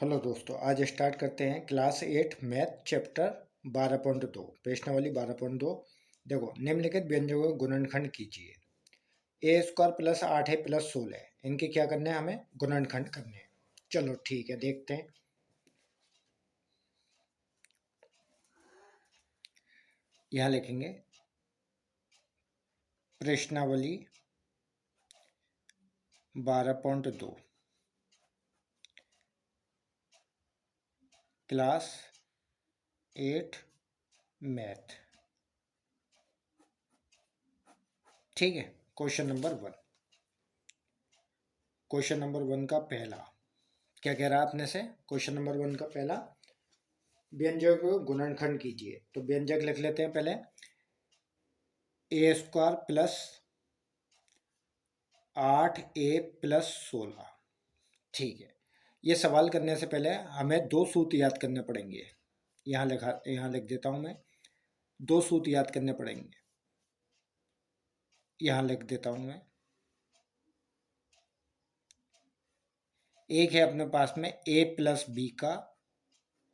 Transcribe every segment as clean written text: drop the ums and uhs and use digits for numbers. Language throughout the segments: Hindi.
हेलो दोस्तों, आज स्टार्ट करते हैं क्लास 8 मैथ चैप्टर 12.2 प्रश्नावली 12.2। देखो, निम्नलिखित व्यंजकों का गुणनखंड कीजिए। ए स्क्वायर प्लस 8 है प्लस 16 है, इनके क्या करने हैं, हमें गुणनखंड करने हैं। चलो ठीक है, देखते हैं। यहाँ लिखेंगे प्रश्नावली 12.2 क्लास 8 मैथ। ठीक है, क्वेश्चन नंबर 1। क्वेश्चन नंबर 1 का पहला क्या कह रहा है अपने से? क्वेश्चन नंबर 1 का पहला, व्यंजक को गुणनखंड कीजिए। तो व्यंजक लिख लेते हैं पहले। ए स्क्वायर प्लस 8a प्लस 16। ठीक है, ये सवाल करने से पहले हमें दो सूत्र याद करने पड़ेंगे। यहाँ लिख देता हूँ मैं, दो सूत्र याद करने पड़ेंगे। यहाँ लिख देता हूँ मैं। एक है अपने पास में a प्लस बी का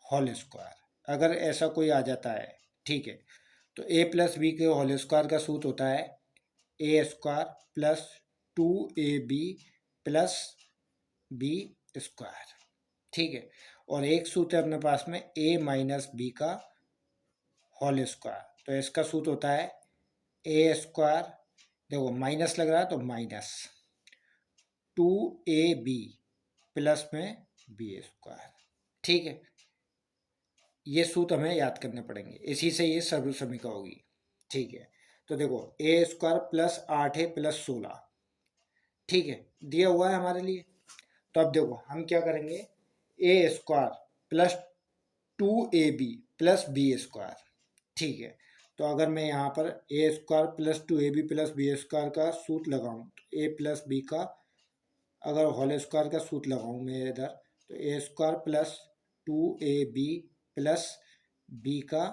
होल स्क्वायर। अगर ऐसा कोई आ जाता है, ठीक है, तो a प्लस बी के होल स्क्वायर का सूत्र होता है A square plus 2ab plus B square. ठीक है, और एक सूत्र है अपने पास में a माइनस बी का होल स्क्वायर। तो इसका सूत्र होता है ए स्क्वायर, देखो माइनस लग रहा है तो माइनस 2ab प्लस में बी स्क्वायर। ठीक है, ये सूत्र हमें याद करने पड़ेंगे, इसी से ये सर्वसमीका होगी। ठीक है, तो देखो ए स्क्वायर प्लस 8 है प्लस 16। ठीक है, दिया हुआ है हमारे लिए। तो अब देखो हम क्या करेंगे, A square plus 2ab plus B square. ठीक है, तो अगर मैं यहाँ पर A square plus 2ab plus B square का सूत्र लगाऊं, तो ए प्लस बी का अगर होल स्क्वायर का सूत्र लगाऊं मैं इधर, तो A square plus 2ab plus B का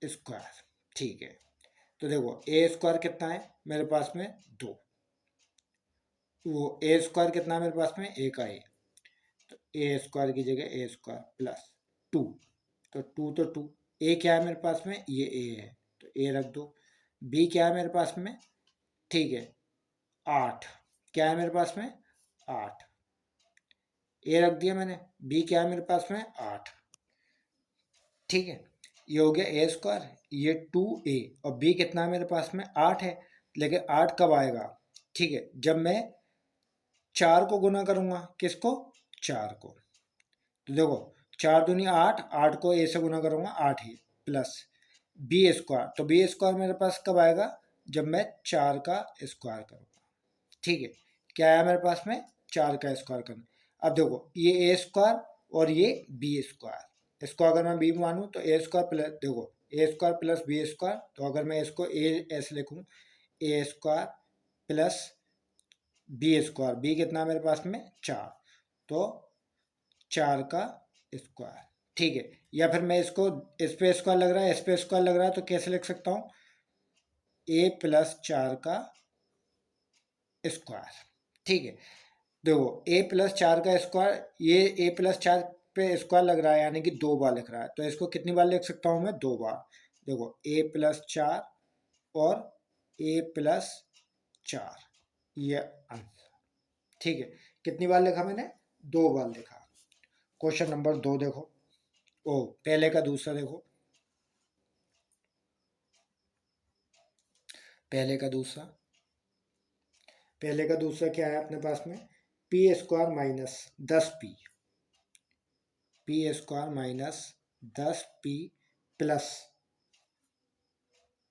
स्क्वायर। ठीक है, तो देखो ए स्क्वायर कितना है मेरे पास में, 2। वो ए स्क्वायर कितना है मेरे पास में, ए का ए। तो ए स्क्वायर की जगह ए स्क्वायर प्लस 2, तो 2 तो 2। ए क्या है मेरे पास में, ये ए है, तो ए रख दो। बी क्या है मेरे पास में, ठीक है, 8 क्या है मेरे पास में, 8। ए रख दिया मैंने, बी क्या है मेरे पास में, 8। ठीक है, ये हो गया ए स्क्वायर, ये 2a, और बी कितना है मेरे पास में, 8 है। लेकिन 8 कब आएगा, ठीक है, जब मैं 4 को गुना करूंगा, किसको, 4 को। तो देखो 4 दूनी 8, 8 को ए से गुना करूंगा, 8 ही प्लस बी स्क्वायर। तो बी स्क्वायर मेरे पास कब आएगा, जब मैं 4 का स्क्वायर करूंगा। ठीक है, क्या है मेरे पास में, 4 का स्क्वायर करना। अब देखो ये ए स्क्वायर और ये बी स्क्वायर, इसको अगर मैं बी मानूँ तो ए स्क्वायर प्लस, देखो A square plus B square. तो अगर मैं इसको ए ऐसे लिखूँ, A square plus B square, B कितना मेरे पास में, 4, तो 4 का स्क्वायर। ठीक है, या फिर मैं इसको, इस पे स्क्वायर लग रहा है, इस पे स्क्वायर लग रहा है, तो कैसे लिख सकता हूँ, ए प्लस 4 का स्क्वायर। ठीक है, देखो ए प्लस 4 का स्क्वायर, ये ए प्लस 4 पे स्क्वायर लग रहा है, यानी कि 2 बार लिख रहा है, तो इसको कितनी बार लिख सकता हूँ मैं, 2 बार। देखो ए प्लस 4 और ए प्लस 4, ये आंसर। ठीक है, कितनी बार लिखा मैंने, 2 बार लिखा। क्वेश्चन नंबर 2 देखो, ओ पहले का दूसरा देखो, पहले का दूसरा, पहले का दूसरा क्या है अपने पास में, P square minus 10p, P square minus 10p plus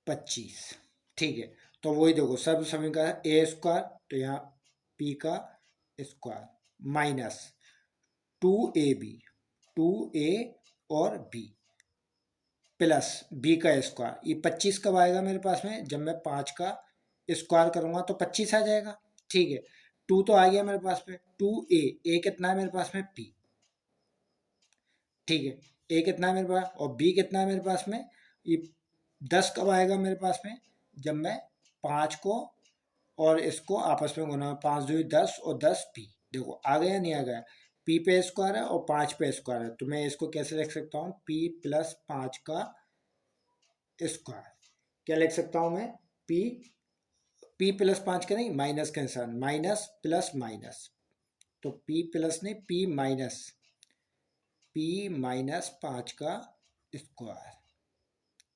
25। ठीक है, तो वही देखो सब समीकरण का ए स्क्वायर, तो यहाँ p का स्क्वायर माइनस 2ab, 2a और b प्लस b का स्क्वायर। ये 25 कब आएगा मेरे पास में, जब मैं 5 का स्क्वायर करूंगा तो 25 आ जाएगा। ठीक है, 2 तो आ गया मेरे पास में, 2a, ए कितना है मेरे पास में, p। ठीक है, ए कितना है मेरे पास, और b कितना है मेरे पास में, ये 10 कब आएगा मेरे पास में, जब मैं 5 को और इसको आपस में गुना, 5 2 10 और 10 p। देखो आ गया नहीं आ गया, p पे स्क्वायर है और 5 पे स्क्वायर है, तो मैं इसको कैसे लिख सकता हूँ, p प्लस 5 का स्क्वायर। क्या लिख सकता हूँ मैं, p प्लस 5 का नहीं, माइनस का निशान, माइनस प्लस माइनस, तो p प्लस नहीं, p माइनस 5 का स्क्वायर।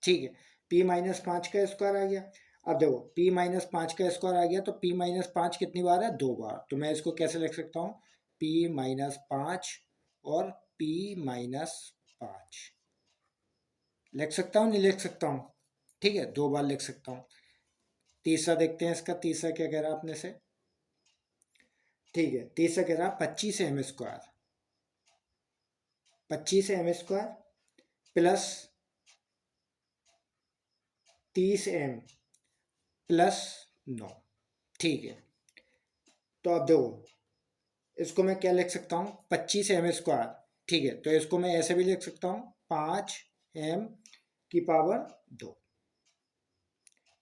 ठीक है, p-5 का स्क्वायर आ गया। अब देखो p-5 का स्क्वायर आ गया, तो p-5 कितनी बार है, 2 बार, तो मैं इसको कैसे लिख सकता हूँ, p-5 और p-5 लिख सकता हूँ, नहीं लिख सकता हूँ, ठीक है, 2 बार लिख सकता हूँ। तीसरा देखते हैं, इसका तीसरा क्या कह रहा है अपने से, ठीक है, तीसरा कह रहा है 25m square, 25m square plus 30m plus 9। ठीक है, तो अब देखो इसको मैं क्या लिख सकता हूँ, 25m स्क्वायर, ठीक है, तो इसको मैं ऐसे भी लिख सकता हूँ 5m की पावर 2,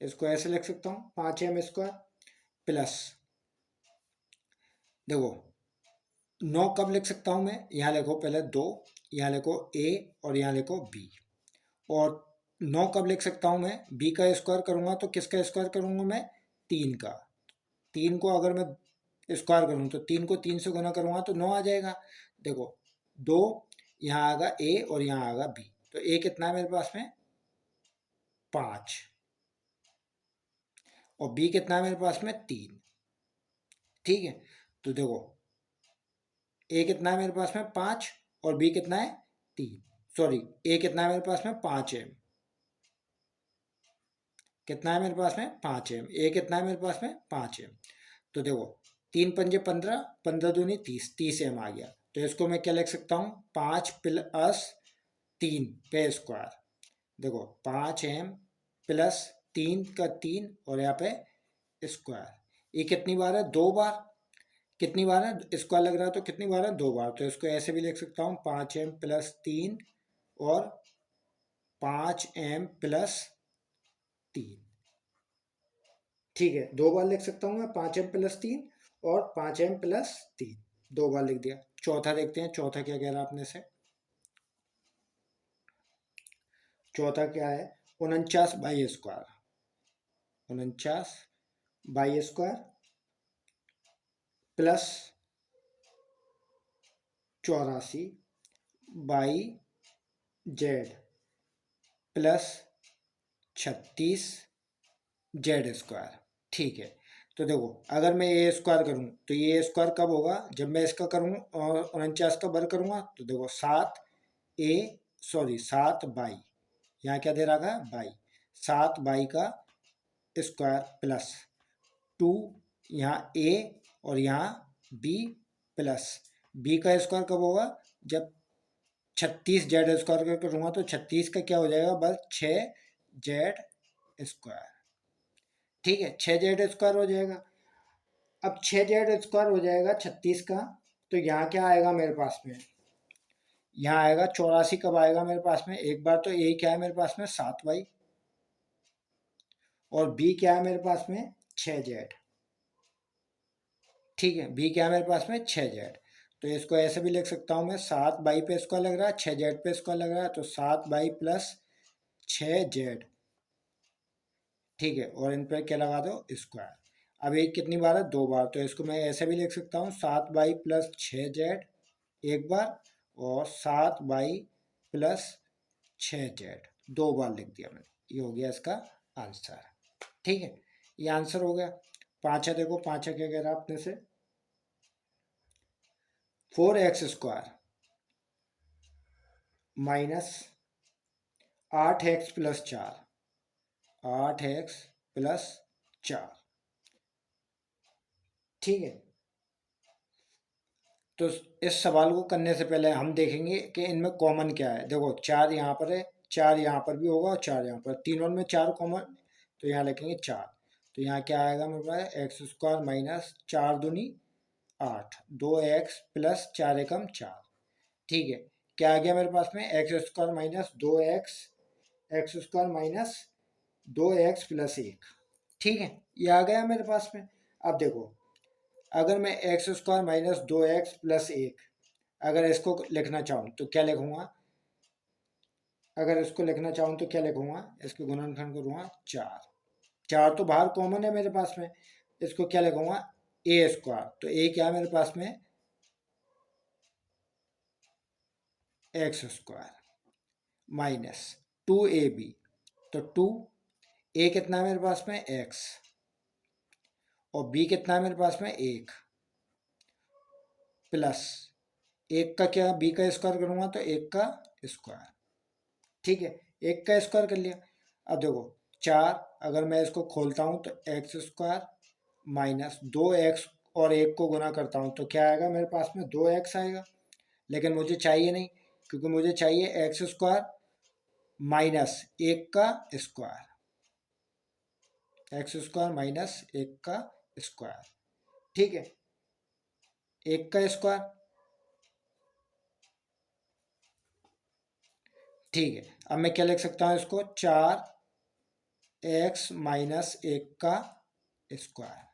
इसको ऐसे लिख सकता हूँ 5m स्क्वायर प्लस, देखो 9 कब लिख सकता हूँ मैं, यहाँ लिखो पहले 2, यहाँ लिखो a और यहाँ लिखो b, और 9 कब लिख सकता हूँ मैं, b का स्क्वायर करूँगा तो किसका स्क्वायर करूँगा मैं, 3 का, 3 को अगर मैं स्क्वायर करूँ तो 3 को 3 से गुना करूँगा तो 9 आ जाएगा। देखो 2 यहाँ आएगा a और यहाँ आएगा b, तो a कितना है मेरे पास में, 5, और b कितना है मेरे पास में, 3। ठीक है, तो देखो a कितना है मेरे पास में, 5, और b कितना है, 3, सॉरी a कितना है मेरे पास में, 5m, कितना है मेरे पास में, 5m, a कितना है मेरे पास में, 5m, तो देखो 3 पंजे 15, 15 दूनी 30, 30m आ गया, तो इसको मैं क्या लिख सकता हूँ, 5 प्लस 3 पे स्क्वायर, देखो 5m प्लस 3 का 3 और यहाँ पे स्क्वायर, ये कितनी बार है, 2 बार, कितनी बार है, स्क्वायर लग रहा है तो कितनी बार है, 2 बार, तो इसको ऐसे भी लिख सकता हूँ 5m प्लस 3 और 5m प्लस 3। ठीक है, 2 बार लिख सकता हूँ मैं 5m प्लस 3 और 5m प्लस 3, 2 बार लिख दिया। चौथा देखते हैं, चौथा क्या कह रहा है अपने से, चौथा क्या है, 49 by square, 49 by square plus 84 by Z plus 36 Z square. ठीक है, तो देखो अगर मैं ए स्क्वायर करूँ तो ये स्क्वायर कब होगा, जब मैं इसका करूँ और 49 का वर्ग करूँगा, तो देखो 7 बाई, यहाँ क्या दे रखा है, बाई, 7 बाई का स्क्वायर प्लस 2, यहाँ ए और यहाँ बी, प्लस बी का स्क्वायर कब होगा, जब 36 जेड स्क्वायर करूँगा तो 36 का क्या हो जाएगा, बस 6 जेड स्क्वायर। ठीक है, 6 जेड स्क्वायर हो जाएगा। अब 6 जेड स्क्वायर हो जाएगा 36 का, तो यहाँ क्या आएगा मेरे पास में, यहाँ आएगा 84 कब आएगा मेरे पास में, एक बार तो ए क्या है मेरे पास में, 7 बाई, और बी क्या है मेरे पास में, 6 जेड। ठीक है, बी क्या है मेरे पास में, 6 जेड, तो इसको ऐसे भी लिख सकता हूँ मैं, 7 बाई पे स्क्वायर लग रहा है, 6 जेड पे स्क्वायर लग रहा है, तो 7 बाई प्लस 6 जेड। ठीक है, और इन पर क्या लगा दो, स्क्वायर। अब एक कितनी बार है, 2 बार, तो इसको मैं ऐसे भी लिख सकता हूँ 7 बाई प्लस 6 जेड एक बार, और 7 बाई प्लस 6 जेड 2 बार लिख दिया मैंने, ये हो गया इसका आंसर। ठीक है, ये आंसर हो गया। पांचा देखो, पांचा क्या कह रहा है अपने से, 4x square minus 8x plus 4, 8x plus 4। ठीक है, तो इस सवाल को करने से पहले हम देखेंगे कि इनमें कॉमन क्या है। देखो 4 यहाँ पर है, 4 यहाँ पर भी होगा और 4 यहाँ पर, तीनों में 4 कॉमन, तो यहाँ लिखेंगे 4, तो यहाँ क्या आएगा मेरे पास, एक्स स्क्वायर माइनस 4 दूनी 8, 2x प्लस 4 एकम 4। ठीक है, क्या आ गया मेरे पास में, x square minus 2x, x square minus 2x plus 1। ठीक है, ये आ गया मेरे पास में। अब देखो अगर मैं x square minus 2x plus 1 अगर इसको लिखना चाहूँ तो क्या लिखूंगा, अगर इसको लिखना चाहूँ तो क्या लिखूंगा, इसके गुणनखंड करूँगा 4, 4 तो बाहर कॉमन है मेरे पास में, इसको क्या लिखूंगा ए स्क्वायर, तो ए क्या है मेरे पास में एक्स स्क्वायर माइनस 2ab, तो 2 ए कितना है मेरे पास में एक्स और बी कितना है मेरे पास में 1 प्लस 1 का क्या बी का स्क्वायर करूँगा तो 1 का स्क्वायर, ठीक है 1 का स्क्वायर कर लिया। अब देखो 4 अगर मैं इसको खोलता हूँ तो एक्स स्क्वायर माइनस 2x और 1 को गुना करता हूँ तो क्या आएगा मेरे पास में 2x आएगा, लेकिन मुझे चाहिए नहीं क्योंकि मुझे चाहिए एक्स स्क्वायर माइनस 1 का स्क्वायर, एक्स स्क्वायर माइनस 1 का स्क्वायर, ठीक है 1 का स्क्वायर, ठीक है। अब मैं क्या लिख सकता हूँ इसको 4x माइनस 1 का स्क्वायर,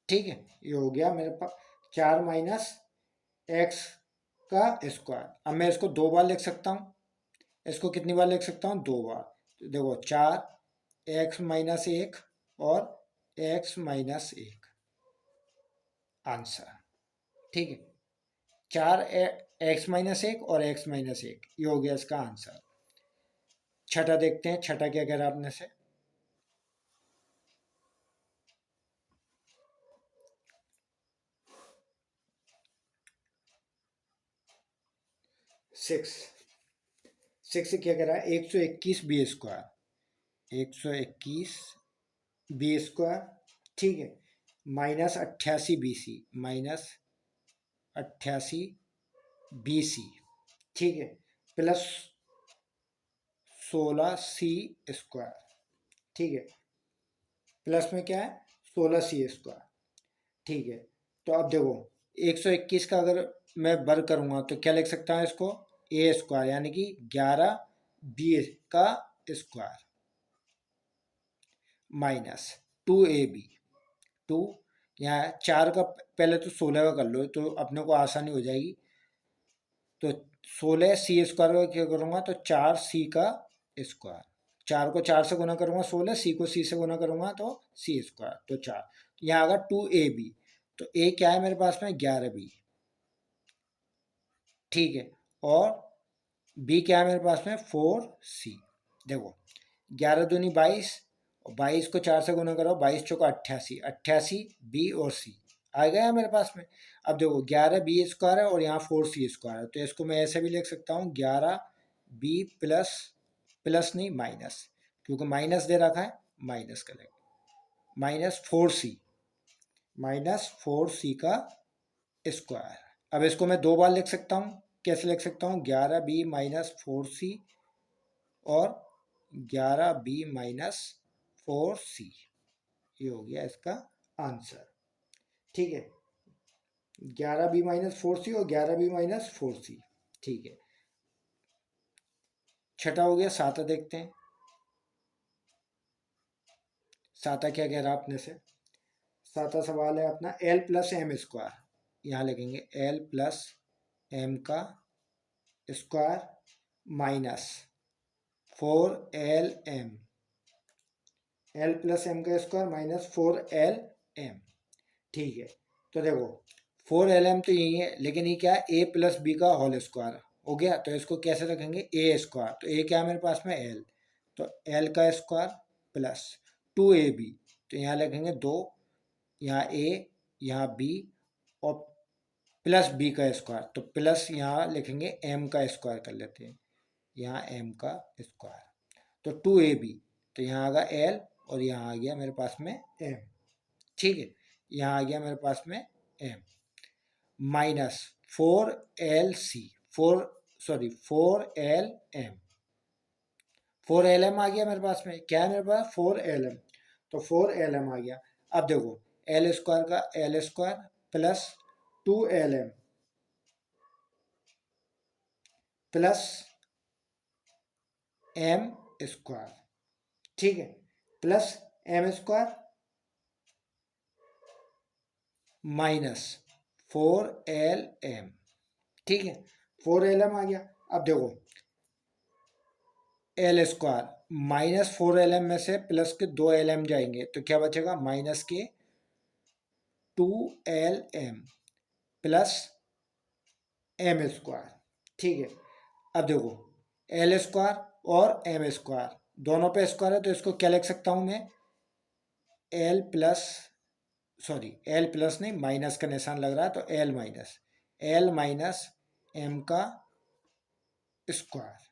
ठीक है ये हो गया मेरे पास 4 माइनस एक्स का स्क्वायर। अब मैं इसको 2 बार लिख सकता हूँ, इसको कितनी बार लिख सकता हूँ 2 बार, तो देखो 4x माइनस 1 और x माइनस 1 आंसर, ठीक है 4x माइनस 1 और x माइनस 1 ये हो गया इसका आंसर। छठा देखते हैं, छठा क्या कह रहा है आपने से, सिक्स क्या कह रहा है 121 बी स्क्वायर, 121 बी स्क्वायर, ठीक है minus 88 B C, minus 88 B C, ठीक है प्लस 16 सी स्क्वायर, ठीक है प्लस में क्या है 16 सी स्क्वायर, ठीक है। तो अब देखो 121 का अगर मैं वर्ग करूँगा तो क्या लिख सकता हूँ इसको ए स्क्वायर यानी कि 11 बी का स्क्वायर माइनस 2ab, 2 यहाँ 4 का पहले तो 16 का कर लो तो अपने को आसानी हो जाएगी, तो 16 सी स्क्वायर का क्या करूँगा तो 4 सी का स्क्वायर, 4 को 4 से गुना करूँगा 16, सी को सी से गुना करूँगा तो सी स्क्वायर, तो 4 यहाँ आगा 2ab, तो ए क्या है मेरे पास में 11b, ठीक है और बी क्या है मेरे पास में 4c, देखो 11 दूनी 22 और 22 को 4 से गुना करो 22 चौका 88, 88 बी और सी आ गया मेरे पास में। अब देखो 11 बी स्क्वायर है और यहाँ 4c स्क्वायर है, तो इसको मैं ऐसे भी लिख सकता हूँ 11 बी प्लस, प्लस नहीं माइनस, क्योंकि माइनस दे रखा है माइनस करेंगे माइनस 4c, माइनस 4c का स्क्वायर। अब इसको मैं 2 बार लिख सकता हूँ, कैसे लिख सकता हूँ 11b माइनस 4c और 11b माइनस 4c, ये हो गया इसका आंसर, ठीक है 11b माइनस 4c और 11b माइनस 4c, ठीक है। छठा हो गया, साता देखते हैं, साता क्या कह रहा है अपने से, साता सवाल है अपना l प्लस एम स्क्वायर, यहाँ लिखेंगे l प्लस एम का square minus 4lm, l plus M का स्क्वायर माइनस 4lm, ठीक है। तो देखो 4lm तो यही है, लेकिन ये क्या है a प्लस बी का होल स्क्वायर हो गया, तो इसको कैसे रखेंगे a स्क्वायर, तो a क्या है मेरे पास में l, तो l का स्क्वायर प्लस 2ab, तो यहाँ लिखेंगे 2, यहाँ a यहाँ b और प्लस b का स्क्वायर, तो प्लस यहाँ लिखेंगे m का स्क्वायर कर लेते हैं, यहाँ m का स्क्वायर, तो 2ab, तो यहाँ आ गया l और यहाँ आ गया मेरे पास में m, ठीक है यहाँ आ गया मेरे पास में m minus 4lc, 4lm, 4lm आ गया मेरे पास में, क्या है मेरे पास 4lm, तो 4lm आ गया। अब देखो l स्क्वायर का l square plus 2lm plus m square, ठीक है plus m square minus 4lm, ठीक है, 4lm आ गया। अब देखो एल स्क्वायर माइनस 4lm में से प्लस के 2lm जाएंगे तो क्या बचेगा, माइनस के 2lm प्लस एम स्क्वायर। ठीक है, अब देखो एल स्क्वायर और एम स्क्वायर दोनों पे स्क्वायर है तो इसको क्या लिख सकता हूं मैं, L plus, sorry L plus नहीं, माइनस का निशान लग रहा है तो एल माइनस एम का स्क्वायर।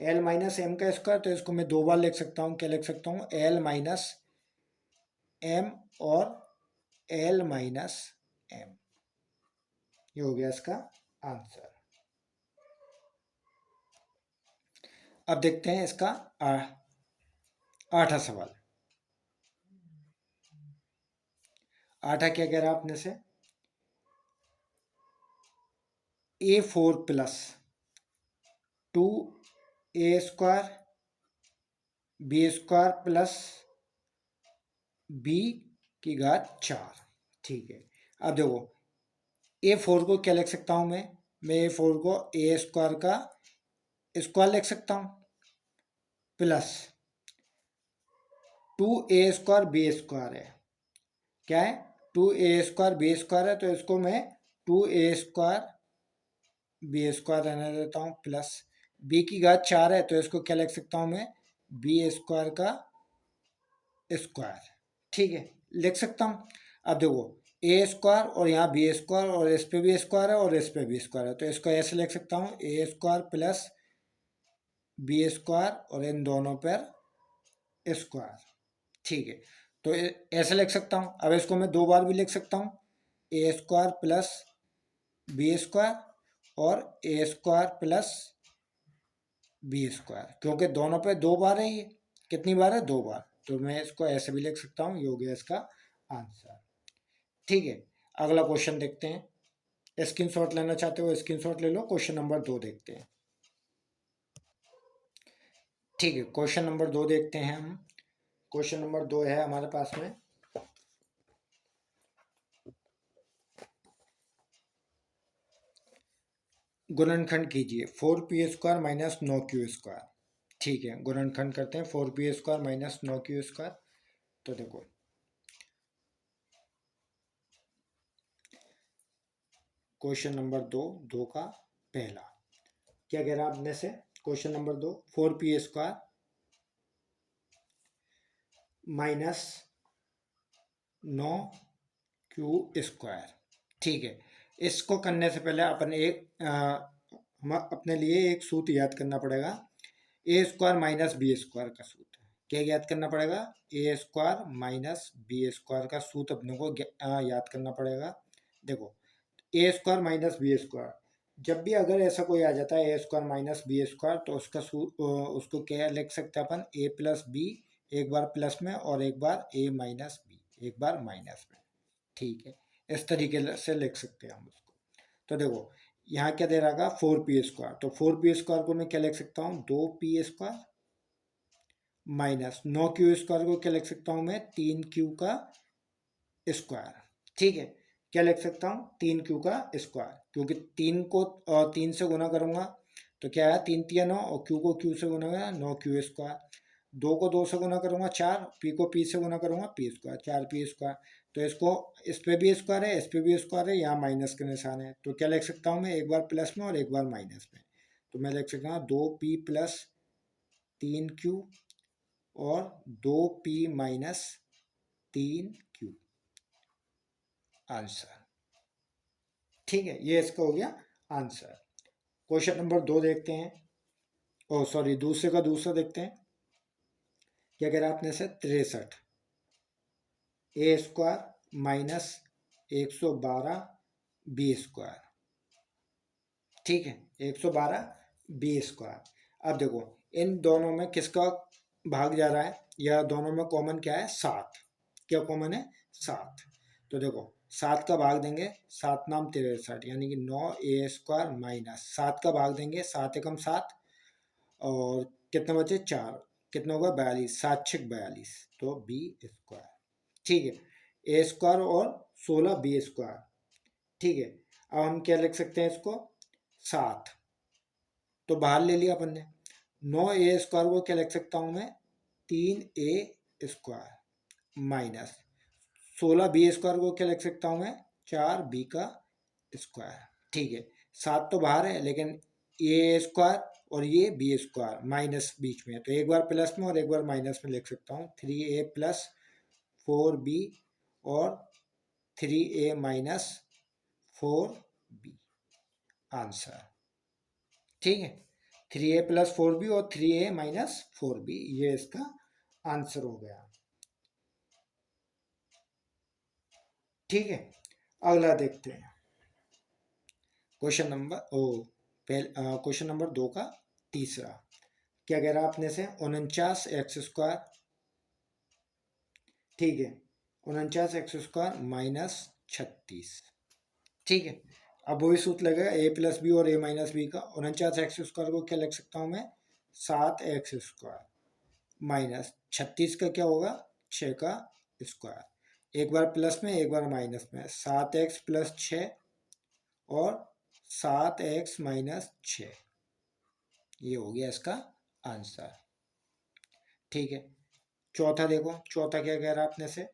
एल माइनस एम का स्क्वायर तो इसको मैं दो बार लिख सकता हूँ, क्या लिख सकता हूँ, एल माइनस एम और एल माइनस एम। ये हो गया इसका आंसर। अब देखते हैं इसका 8वां सवाल। 8वां क्या कह रहा है आपने से, A4 plus 2A square B square plus B की घात 4। ठीक है, अब देखो A4 को क्या लिख सकता हूं मैं A4 को ए स्क्वायर का स्क्वायर लिख सकता हूं plus 2A square B square है, क्या है 2A स्क्वायर बी स्क्वायर है तो इसको मैं 2A स्क्वायर बी स्क्वायर रहने देता हूँ प्लस बी की घात 4 है तो इसको क्या लिख सकता हूँ मैं, बी स्क्वायर का स्क्वायर। ठीक है, लिख सकता हूँ। अब देखो ए स्क्वायर और यहाँ बी स्क्वायर और इस पे भी स्क्वायर है और इस पे भी स्क्वायर है तो इसको ऐसे लिख सकता हूँ, ए स्क्वायर प्लस बी स्क्वायर और इन दोनों पर स्क्वायर। ठीक है, तो ऐसे लिख सकता हूँ। अब इसको मैं दो बार भी लिख सकता हूँ, ए स्क्वायर प्लस बी स्क्वायर और ए स्क्वायर प्लस बी स्क्वायर, क्योंकि दोनों पे दो बार है, ये कितनी बार है, दो बार, तो मैं इसको ऐसे भी लिख सकता हूँ। ये हो गया इसका आंसर। ठीक है, अगला क्वेश्चन देखते हैं। स्क्रीनशॉट लेना चाहते हो स्क्रीनशॉट ले लो। क्वेश्चन नंबर 2 देखते हैं। ठीक है, क्वेश्चन नंबर 2 देखते हैं हम। क्वेश्चन नंबर 2 है हमारे पास में, गुणनखंड कीजिए 4p square minus 9q square. ठीक है, गुणनखंड करते हैं 4p square minus 9q square. तो देखो क्वेश्चन नंबर 2 का पहला क्या कह रहा है आपने से, question number 2 4p square minus 9q square. ठीक है, इसको करने से पहले अपन हम अपने लिए एक सूत्र याद करना पड़ेगा, ए स्क्वायर माइनस बी स्क्वायर का सूत्र। क्या याद करना पड़ेगा, ए स्क्वायर माइनस बी स्क्वायर का सूत्र अपने को याद करना पड़ेगा। देखो A square minus B square, जब भी अगर ऐसा कोई आ जाता है A square minus B square तो उसको क्या लिख सकते हैं अपन, ए प्लस बी, एक बार प्लस में और एक बार ए माइनस बी, एक बार माइनस में। ठीक है, इस तरीके से लिख सकते हैं हम उसको। तो देखो यहाँ क्या दे रहा है, 4p स्क्वायर, तो 4p स्क्वायर को मैं क्या लिख सकता हूँ, 2p square minus 9q square को क्या लिख सकता हूँ मैं, 3q का स्क्वायर। ठीक है, क्या लिख सकता हूँ, 3q का स्क्वायर, क्योंकि 3 को 3 से गुना करूंगा तो क्या है, 3 3 9 और q को q से गुना करूंगा 9q स्क्वायर। 2 को 2 से गुना करूंगा 4, p को p से गुना करूंगा p स्क्वायर, 4p स्क्वायर। तो इसको इस पे भी स्क्वायर है, इस पे भी स्क्वायर है, यहाँ माइनस का निशान है तो क्या लिख सकता हूँ मैं, एक बार प्लस में और एक बार माइनस में। तो मैं लिख सकता हूँ 2p प्लस 3q और 2p माइनस 3q आंसर। ठीक है, ये इसका हो गया आंसर। क्वेश्चन नंबर 2 देखते हैं, ओ सॉरी दूसरे का दूसरा देखते हैं। क्या कह रहा है आपने से, 63 ए स्क्वायर माइनस 112 बी स्क्वायर। ठीक है, 112 बी स्क्वायर। अब देखो इन दोनों में किसका भाग जा रहा है, या दोनों में कॉमन क्या है, 7। क्या कॉमन है, 7। तो देखो 7 का भाग देंगे, 7 नाम 63, यानी कि 9a स्क्वायर माइनस 7 का भाग देंगे, 7 एकम 7 और कितना बचे 4, कितना होगा 42, 7 6 42, तो बी स्क्वायर। ठीक है, ए स्क्वायर और 16 बी स्क्वायर। ठीक है, अब हम क्या लिख सकते हैं इसको, 7, तो बाहर ले लिया अपन ने। 9a² को क्या लिख सकता हूँ मैं, 3a² माइनस 16b² को क्या लिख सकता हूँ मैं, 4b²। ठीक है, 7 तो बाहर है, लेकिन a² और ये b² माइनस बीच में है, तो एक बार प्लस में और एक बार माइनस में लिख सकता हूँ। 3a + 4b और 3a - 4b आंसर। ठीक है, 3a + 4b और 3a - 4b, ये इसका आंसर हो गया। ठीक है, अगला देखते हैं। क्वेश्चन नंबर 2 का तीसरा क्या कह रहा है अपने से, 49x²। ठीक है, 49x² - 36। ठीक है, अब वही सूत्र लगेगा a + b और a - b का। 49x² को क्या लिख सकता हूँ मैं, 7x² माइनस 36 का क्या होगा, 6²। एक बार प्लस में एक बार माइनस में, 7x + 6 और 7x - 6, ये हो गया इसका आंसर। ठीक है, चौथा देखो, चौथा क्या कह रहा है अपने से,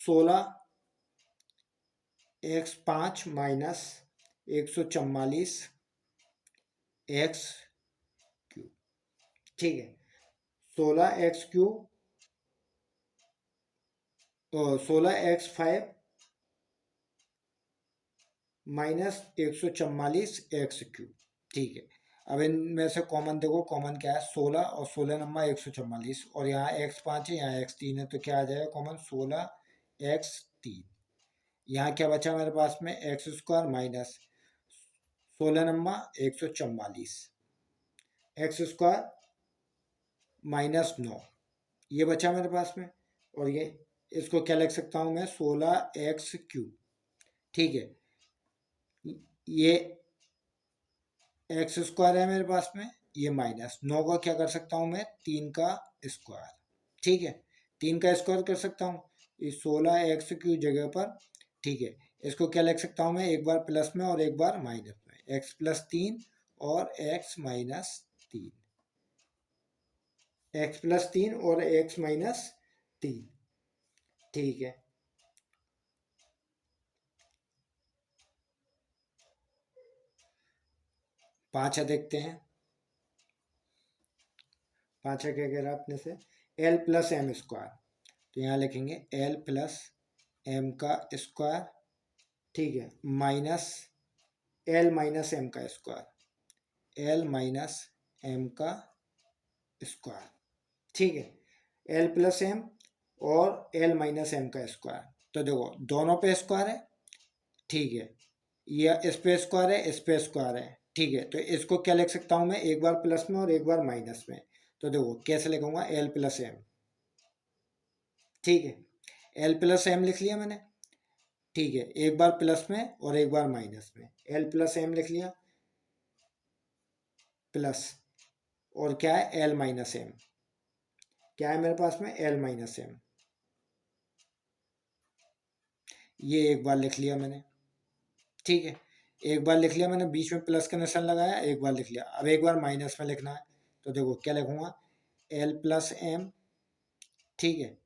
16x5 - 144x³। ठीक है, 16x³ और 16x5 - 144x³। ठीक है, अब इनमें से कॉमन देखो, कॉमन क्या है, 16 और 16 नंबर 144, और यहाँ x5 है, यहाँ x3 है, तो क्या आ जाएगा कॉमन, 16x3। यहाँ क्या बचा मेरे पास में, x² माइनस 16 नंबर 144, x² - 9, ये बचा मेरे पास में। और ये इसको क्या लिख सकता हूँ मैं, 16x³। ठीक है, ये x² है मेरे पास में, ये माइनस 9 का क्या कर सकता हूँ मैं, 3 का स्क्वायर। ठीक है, 3 का स्क्वायर कर सकता हूँ इस 16x³ जगह पर। ठीक है, इसको क्या लिख सकता हूँ मैं, एक बार प्लस में और एक बार माइनस में, x + 3 और x - 3, x + 3 और x - 3। ठीक है, पांचवा देखते हैं। पांचवा क्या कह रहा है अपने से, l + m²। तो यहाँ लिखेंगे l + m²। ठीक है, minus l - m², l - m²। ठीक है, l + m और l - m²। तो देखो दोनों पे स्क्वायर है। ठीक है, ये इस पे स्क्वायर है, इस पे स्क्वायर है। ठीक है, तो इसको क्या लिख सकता हूँ मैं, एक बार प्लस में और एक बार माइनस में। तो देखो कैसे लिखूंगा, l + m। ठीक है, l + m लिख लिया मैंने। ठीक है, एक बार प्लस में और एक बार माइनस में, l + m लिख लिया, प्लस और क्या है, l - m। क्या है मेरे पास में, l - m। ये एक बार लिख लिया मैंने। ठीक है, एक बार लिख लिया मैंने, बीच में प्लस का निशान लगाया, एक बार लिख लिया। अब एक बार माइनस में लिखना है, तो देखो क्या लिखूंगा, l + m। ठीक है,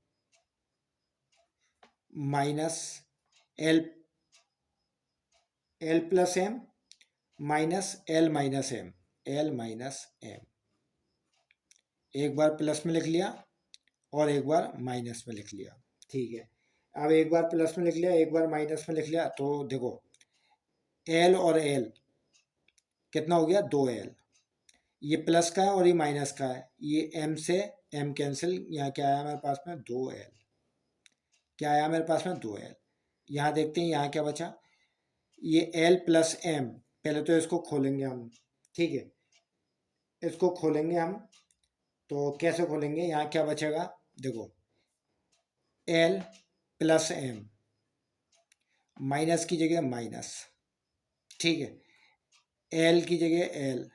minus l + m minus l - m, l - m। एक बार प्लस में लिख लिया और एक बार माइनस में लिख लिया। ठीक है, अब एक बार प्लस में लिख लिया, एक बार माइनस में लिख लिया, तो देखो l और l कितना हो गया, 2l। ये प्लस का है और ये माइनस का है, ये m से m कैंसिल, यहाँ क्या आया मेरे पास में, 2l। क्या आया मेरे पास में, 2l। यहाँ देखते हैं यहाँ क्या बचा, ये l + m। पहले तो इसको खोलेंगे हम। ठीक है, इसको खोलेंगे हम, तो कैसे खोलेंगे, यहाँ क्या बचेगा, देखो l + m, माइनस की जगह माइनस। ठीक है, l की जगह l,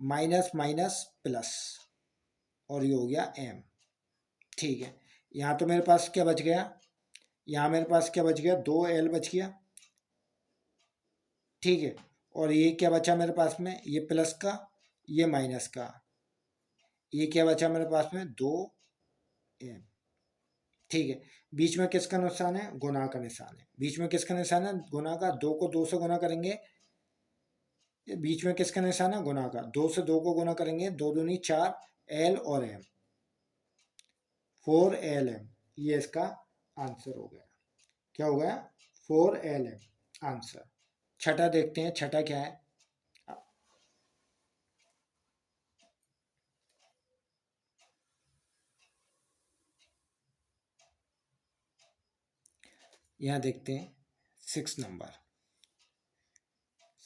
माइनस माइनस प्लस, और ये हो गया m। ठीक है, यहाँ तो मेरे पास क्या बच गया, यहाँ मेरे पास क्या बच गया, 2l बच गया। ठीक है, और ये क्या बचा मेरे पास में, ये प्लस का ये माइनस का, ये क्या बचा मेरे पास में 2m। ठीक है, बीच में किसका निशान है, गुना का निशान है। बीच में किसका निशान है, गुना का। 2 को 2 से गुना करेंगे, बीच में किसका निशान है, गुना का। 2 से 2 को गुना करेंगे, 2 दूनी 4, l और m, 4lm। ये इसका आंसर हो गया। क्या हो गया, 4lm आंसर। छठा देखते हैं, छठा क्या है। यहाँ देखते हैं 6 नंबर।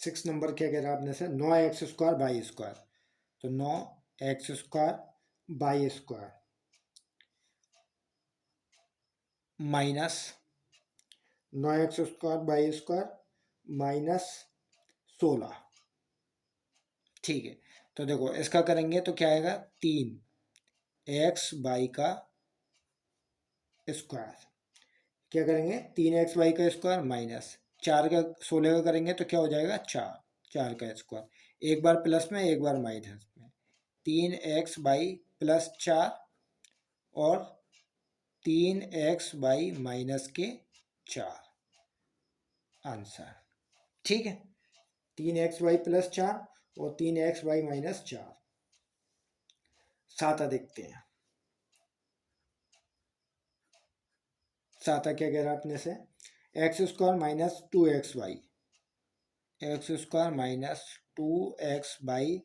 6 नंबर क्या कह रहा है आपने से, 9x² बाई स्क्वायर। तो 9x² by square minus 9x² by square minus 16। ठीक है, तो देखो इसका करेंगे तो क्या आएगा, 3x बाई का स्क्वायर। क्या करेंगे, 3x बाई का स्क्वायर माइनस 4 का 16 का करेंगे तो क्या हो जाएगा, 4 का स्क्वायर। एक बार प्लस में एक बार माइनस में, 3x बाई प्लस 4 और 3x बाई माइनस के 4 आंसर। ठीक है, 3x बाई प्लस 4 और 3x बाई माइनस 4। साता देखते हैं, साता क्या कह रहा है अपने से, x² minus 2x/, x² minus 2x by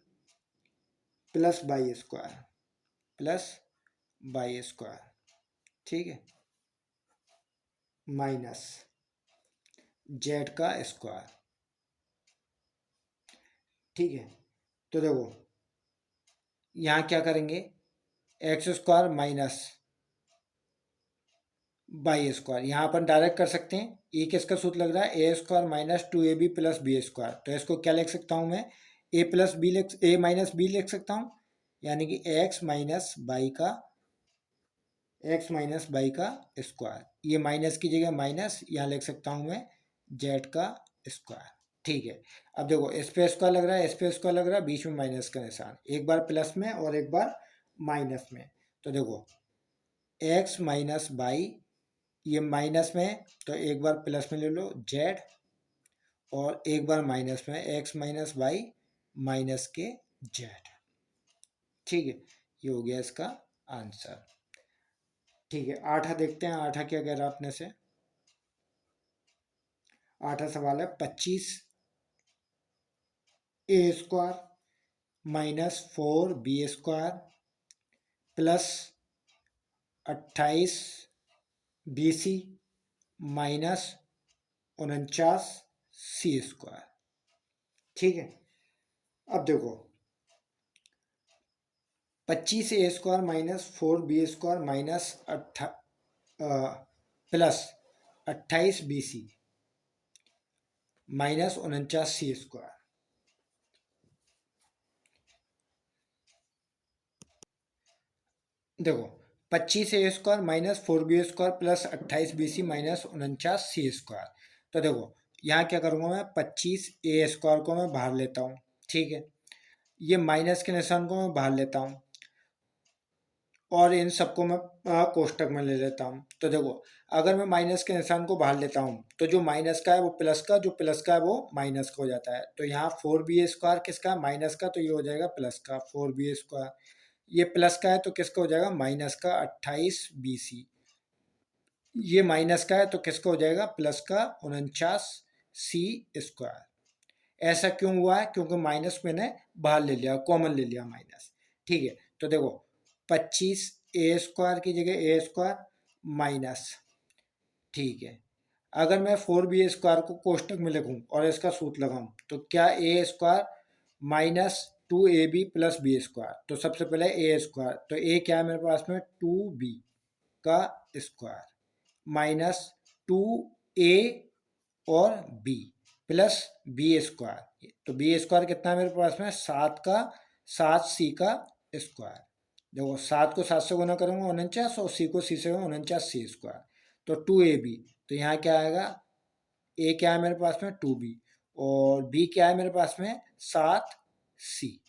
plus by square plus by square. ठीक है, माइनस z का स्क्वायर। ठीक है, तो देखो यहाँ क्या करेंगे, x² माइनस बाई स्क्वायर, यहाँ अपन डायरेक्ट कर सकते हैं। ये किसका सूत्र लग रहा है, a² minus 2ab plus B square. तो इसको क्या लिख सकता हूँ मैं, a माइनस बी लिख सकता हूँ, यानी कि x माइनस बाई का स्क्वायर। ये माइनस की जगह माइनस, यहाँ लिख सकता हूँ मैं z का स्क्वायर। ठीक है, अब देखो इस पे स्क्वायर लग रहा है, इस पे स्क्वायर लग रहा है, बीच में माइनस का निशान, एक बार प्लस में और एक बार माइनस में। तो देखो x माइनस बाई, ये माइनस में तो एक बार प्लस में ले लो z, और एक बार माइनस में x माइनस बाई माइनस के z। ठीक है, ये हो गया इसका आंसर। ठीक है, आठा देखते हैं, आठा क्या कह रहा है अपने से। आठा सवाल है, 25a² minus 4b² plus 28bc minus 49c²। ठीक है, अब देखो 25a² minus 4b² minus plus 28bc minus 49c²। देखो 25a² minus 4b² plus 28bc minus 49c²। तो देखो यहाँ क्या करूँगा मैं, 25a² को मैं बाहर लेता हूँ। ठीक है, ये माइनस के निशान को मैं बाहर लेता हूँ और इन सबको मैं कोष्टक में ले लेता हूँ। तो देखो अगर मैं माइनस के निशान को बाहर लेता हूँ तो जो माइनस का है वो प्लस का, जो प्लस का है वो माइनस का हो जाता है। तो यहाँ 4b² किसका, माइनस का, तो ये हो जाएगा प्लस का 4b²। ये प्लस का है तो किसका हो जाएगा, माइनस का 28bc। ये माइनस का है तो किसका हो जाएगा, प्लस का 49c²। ऐसा क्यों हुआ है, क्योंकि माइनस मैंने बाहर ले लिया, कॉमन ले लिया माइनस। ठीक है, तो देखो 25a² की जगह a² माइनस, ठीक है, अगर मैं 4b² को कोष्टक में लिखूं और इसका सूत्र लगाऊं तो क्या a² minus 2ab plus b²। तो सबसे पहले a², तो a क्या है मेरे पास में 2b का स्क्वायर माइनस 2a और b प्लस b²। तो b² कितना है मेरे पास में, 7 का 7c का स्क्वायर। देखो 7 को 7 से गुना करूँगा 49 और c को c से 49c²। तो 2ab, तो यहाँ क्या आएगा, a क्या है मेरे पास में 2b और बी क्या है मेरे पास में 7c।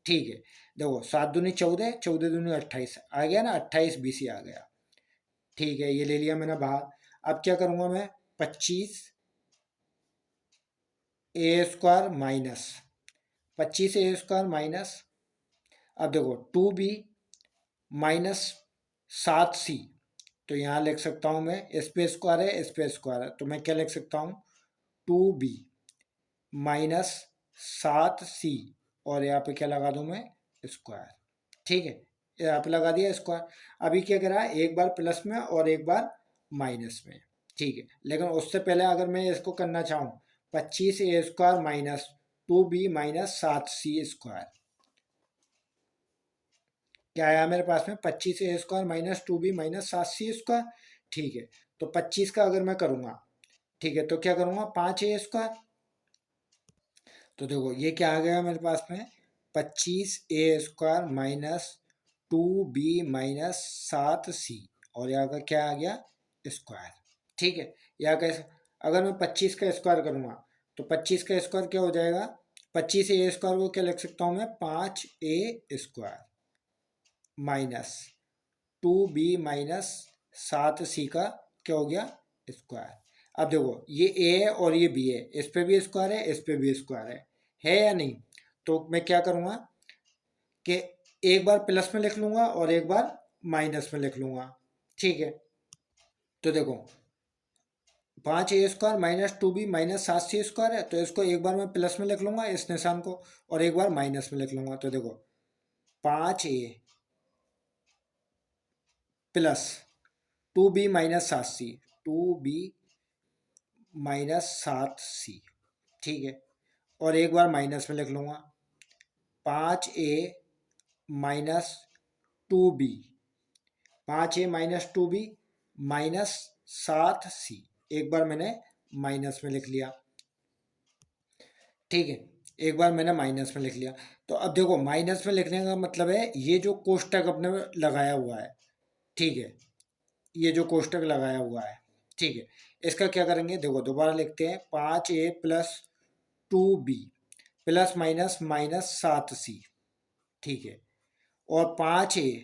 ठीक है, देखो 7 दूनी 14, 14 दूनी 28 आ गया ना, 28bc आ गया। ठीक है, ये ले लिया मैंने बाहर। अब क्या करूंगा मैं, 25a² माइनस 25a² माइनस, अब देखो 2b माइनस 7c, तो यहाँ लिख सकता हूँ मैं, इस पे स्क्वायर है इस पे स्क्वायर है, तो मैं क्या लिख सकता हूँ 2b माइनस 7c, और यहाँ पे क्या लगा दूँ मैं, स्क्वायर। ठीक है, यहाँ पे लगा दिया स्क्वायर। अभी क्या करा, एक बार प्लस में और एक बार माइनस में। ठीक है, लेकिन उससे पहले अगर मैं इसको करना चाहूँ, 25a² minus 2b minus 7c², क्या आया मेरे पास में, 25a² minus 2b minus 7c²। ठीक है, तो 25 का अगर मैं करूँगा, ठीक है, तो क्या करूँगा 5a², तो देखो ये क्या आ गया मेरे पास में, 25a² minus 2b minus 7c, और यहाँ का क्या आ गया, स्क्वायर। ठीक है, यहाँ का अगर मैं 25 का स्क्वायर करूँगा, तो 25 का स्क्वायर क्या हो जाएगा, 25a² को क्या लिख सकता हूँ मैं, 5a² minus 2b minus 7c का क्या हो गया, स्क्वायर। अब देखो ये a है और ये b है, इस पे भी स्क्वायर है इस पे भी स्क्वायर है या नहीं। तो मैं क्या करूँगा कि एक बार प्लस में लिख लूँगा और एक बार माइनस में लिख लूँगा। ठीक है, तो देखो 5a² minus 2b minus 7c² है, तो इसको एक बार मैं प्लस में लिख लूँगा इस निशान को, और एक बार माइनस में लिख लूँगा। तो देखो 5a plus 2b minus 7c, 2b minus 7c। ठीक है, और एक बार माइनस में लिख लूँगा 5a minus 2b, 5a minus 2b minus 7c, एक बार मैंने माइनस में लिख लिया। ठीक है, एक बार मैंने माइनस में लिख लिया। तो अब देखो माइनस में लिखने का मतलब है ये जो कोष्टक अपने लगाया हुआ है, ठीक है, ये जो कोष्टक लगाया हुआ है, ठीक है, इसका क्या करेंगे, देखो दोबारा लिखते हैं, 5a plus 2b plus minus minus 7c। ठीक है, और 5a,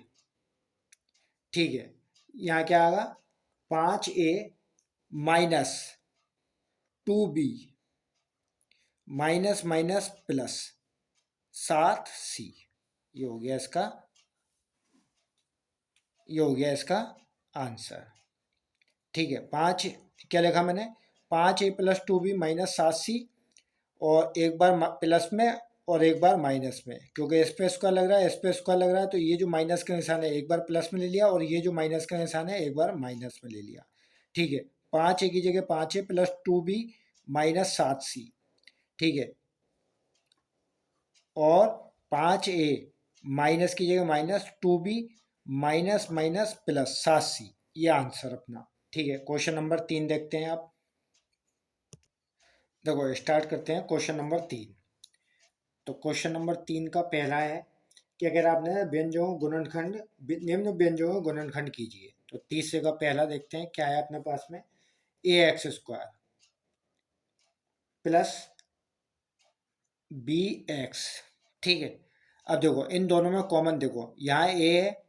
ठीक है, यहाँ क्या आएगा, 5a minus 2b minus minus plus 7c, ये हो गया इसका, ये हो गया इसका आंसर। ठीक है, 5 क्या लिखा मैंने, 5a plus 2b minus 7c, और एक बार प्लस में और एक बार माइनस में, क्योंकि इस पे स्क्वायर लग रहा है इस पे स्क्वायर लग रहा है, तो ये जो माइनस का निशान है एक बार प्लस में ले लिया, और ये जो माइनस का निशान है एक बार माइनस में ले लिया। ठीक है, 5a की जगह 5a plus 2b minus 7c। ठीक है, और 5a माइनस की जगह minus 2b minus minus plus 7c, ये आंसर अपना। ठीक है, क्वेश्चन नंबर 3 देखते हैं आप। देखो स्टार्ट करते हैं क्वेश्चन नंबर 3। तो क्वेश्चन नंबर 3 का पहला है कि अगर आपने व्यंजकों गुणनखंड, निम्न व्यंजकों गुणनखंड कीजिए। तो तीसरे का पहला देखते हैं क्या है अपने पास में, ax² प्लस bx। ठीक है, अब देखो इन दोनों में कॉमन, देखो यहाँ a है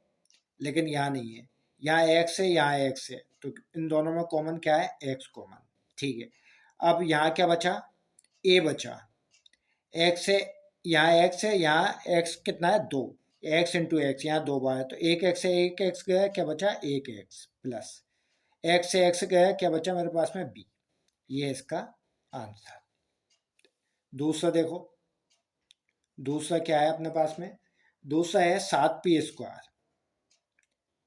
लेकिन यहाँ नहीं है, यहाँ x है यहाँ x है, तो इन दोनों में कॉमन क्या है, x कॉमन। ठीक है, अब यहाँ क्या बचा, a बचा, x है यहाँ x है, यहाँ x कितना है, 2, x इंटू एक्स, यहाँ 2 बार है, तो एक x से एक x गया, क्या बचा, एक x प्लस x से x गया, क्या बचा मेरे पास में b। ये इसका आंसर। दूसरा देखो, दूसरा क्या है अपने पास में, दूसरा है 7p²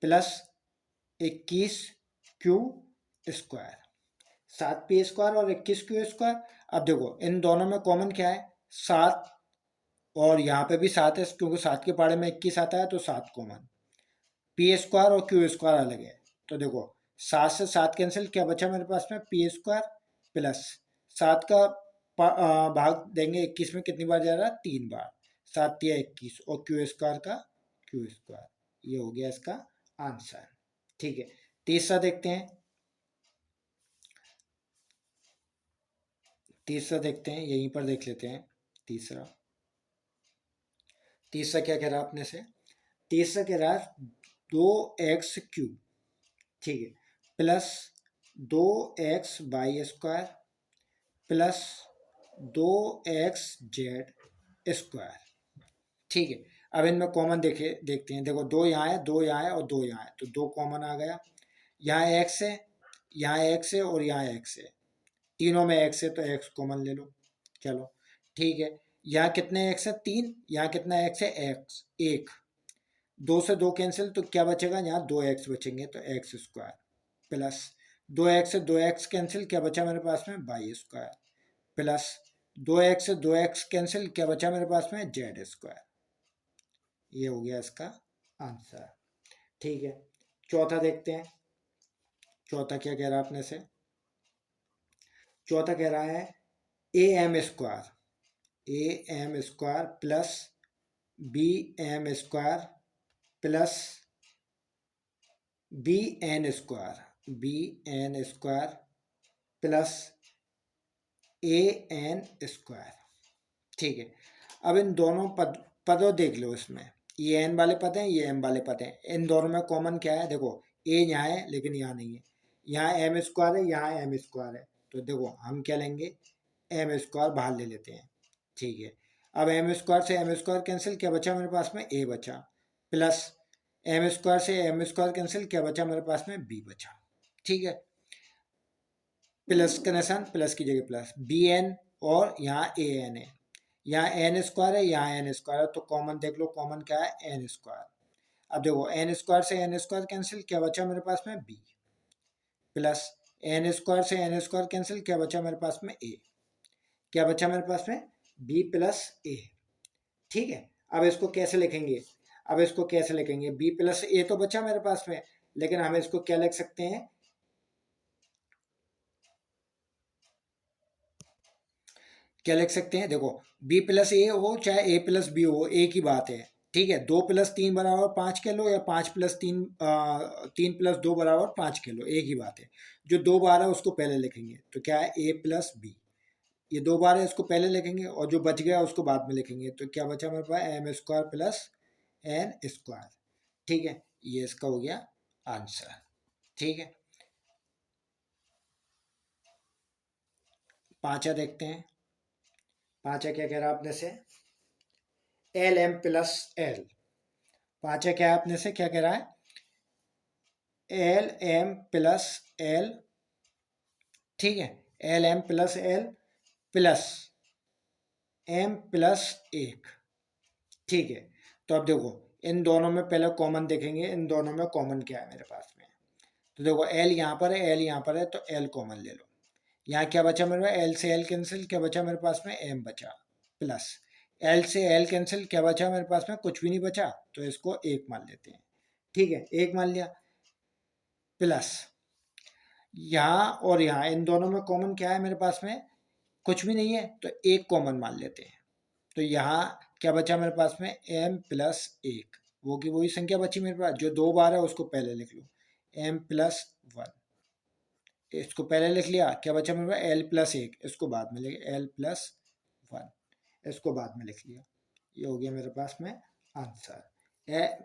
प्लस 21q², 7p² और 21q²। अब देखो इन दोनों में कॉमन क्या है, 7, और यहाँ पे भी 7 है, क्योंकि 7 के पहाड़े में 21 आता है, तो 7 कॉमन। p² और q² अलग है, तो देखो 7 से 7 कैंसिल, क्या बचा मेरे पास में, p² प्लस 7 का भाग देंगे 21 में, कितनी बार जा रहा है, 3 बार, 7 या 21, और q² का q², ये हो गया इसका आंसर। ठीक है, तीसरा देखते हैं। तीसरा देखते हैं, यहीं पर देख लेते हैं। तीसरा तीसरा क्या कह रहा है अपने से? तीसरा कह रहा है 2x³ ठीक है, प्लस 2x² प्लस 2xz²। ठीक है, अब इनमें कॉमन देखते हैं। देखो, 2 यहाँ है, 2 यहाँ है और 2 यहाँ है, तो 2 कॉमन आ गया। यहाँ x है, यहाँ x है और यहाँ x है, तीनों में x है तो x कॉमन ले लो। चलो ठीक है, यहाँ कितने x है? 3। यहाँ कितना x है? x 1। 2 से 2 कैंसिल, तो क्या बचेगा? यहाँ 2x बचेंगे, तो x² प्लस 2x से 2x कैंसिल, क्या बचा मेरे पास में? y² प्लस 2x से 2x कैंसिल, क्या बचा मेरे पास में? z²। ये हो गया इसका आंसर। ठीक है, चौथा देखते हैं। चौथा क्या कह रहा है अपने से? चौथा कह रहा है am² plus bm² plus bn² plus an²। ठीक है, अब इन दोनों पदों देख लो। इसमें ये n वाले पद हैं, ये m वाले पद हैं। इन दोनों में कॉमन क्या है? देखो, a यहाँ है लेकिन यहाँ नहीं है, यहाँ m² है, यहाँ m² है, तो देखो हम क्या लेंगे? m² बाहर ले लेते हैं। ठीक है, अब m² से m² कैंसिल, क्या बचा मेरे पास में? a बचा, प्लस m² से m² कैंसिल, क्या बचा मेरे पास में? b बचा। ठीक है, प्लस का निशान, प्लस की जगह प्लस, bn और यहाँ an है, यहाँ n² है, यहाँ n² है, तो कॉमन देख लो, कॉमन क्या है? n²। अब देखो, n² से n² कैंसिल, क्या बचा मेरे पास में? b प्लस n² से n² कैंसिल, क्या बचा मेरे पास में? a। क्या बचा मेरे पास में? b plus a। ठीक है, अब इसको कैसे लिखेंगे? अब इसको कैसे लिखेंगे? b प्लस a तो बचा मेरे पास में, लेकिन हम इसको क्या लिख सकते हैं? क्या लिख सकते हैं? देखो, b प्लस ए हो चाहे a प्लस बी हो, एक ही बात है। ठीक है, 2 प्लस 3 बराबर 5 कह लो, या 5 प्लस 3 3 प्लस 2 बराबर 5 कह लो, एक ही बात है। जो 2 बार है उसको पहले लिखेंगे, तो क्या है? a plus B. ये 2 बार है, इसको पहले लिखेंगे, और जो बच गया उसको बाद में लिखेंगे, तो क्या बचा मेरे पास? m² plus n²। ठीक है, ये इसका हो गया आंसर। ठीक है, पांचा देखते हैं। पांचा क्या कह रहा है आपने से? LM plus L। पांचा क्या है आपने से? क्या कह रहा है? LM plus L। ठीक है, LM plus L plus M plus 1। ठीक है, तो अब देखो, इन दोनों में पहले कॉमन देखेंगे, इन दोनों में कॉमन क्या है मेरे पास में? तो देखो, L यहाँ पर है, L यहाँ पर है, तो L कॉमन ले लो। यहाँ क्या बचा मेरे पास? L से L कैंसिल, क्या बचा मेरे पास में? M बचा, प्लस L से L कैंसिल, क्या बचा मेरे पास में? कुछ भी नहीं बचा, तो इसको 1 मान लेते हैं। ठीक है, 1 मान लिया, प्लस यहाँ और यहाँ, इन दोनों में कॉमन क्या है मेरे पास में? कुछ भी नहीं है, तो 1 कॉमन मान लेते हैं। तो यहाँ क्या बचा मेरे पास में? m प्लस 1, वो की वही संख्या बची मेरे पास। जो 2 बार है उसको पहले लिख लो, m प्लस 1, इसको पहले लिख लिया। क्या बचा मेरे पास? l प्लस 1, इसको बाद में लिख, l प्लस 1, इसको बाद में लिख लिया। ये हो गया मेरे पास में आंसर।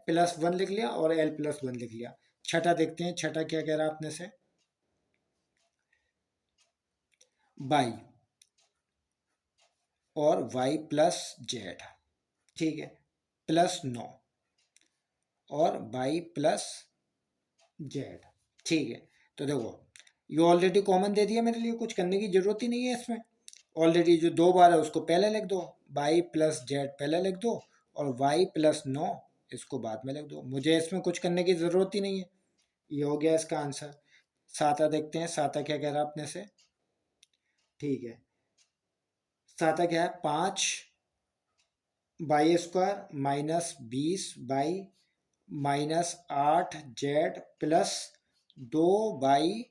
प्लस 1 लिख लिया और l प्लस 1 लिख लिया। छठा देखते हैं, छठा क्या कह रहा है आपने से? y और y प्लस जेड। ठीक है, प्लस 9 और y प्लस जेड। ठीक है, तो देखो, ये ऑलरेडी कॉमन दे दिया मेरे लिए, कुछ करने की जरूरत ही नहीं है इसमें। ऑलरेडी जो 2 बार है उसको पहले लिख दो, y प्लस जेड पहले लिख दो, और y प्लस 9 इसको बाद में लिख दो। मुझे इसमें कुछ करने की जरूरत ही नहीं है। ये हो गया इसका आंसर। साता देखते हैं, साता क्या कह रहा है अपने से? ठीक है, साता क्या है? 5y² minus 20y minus 8z plus 2yz।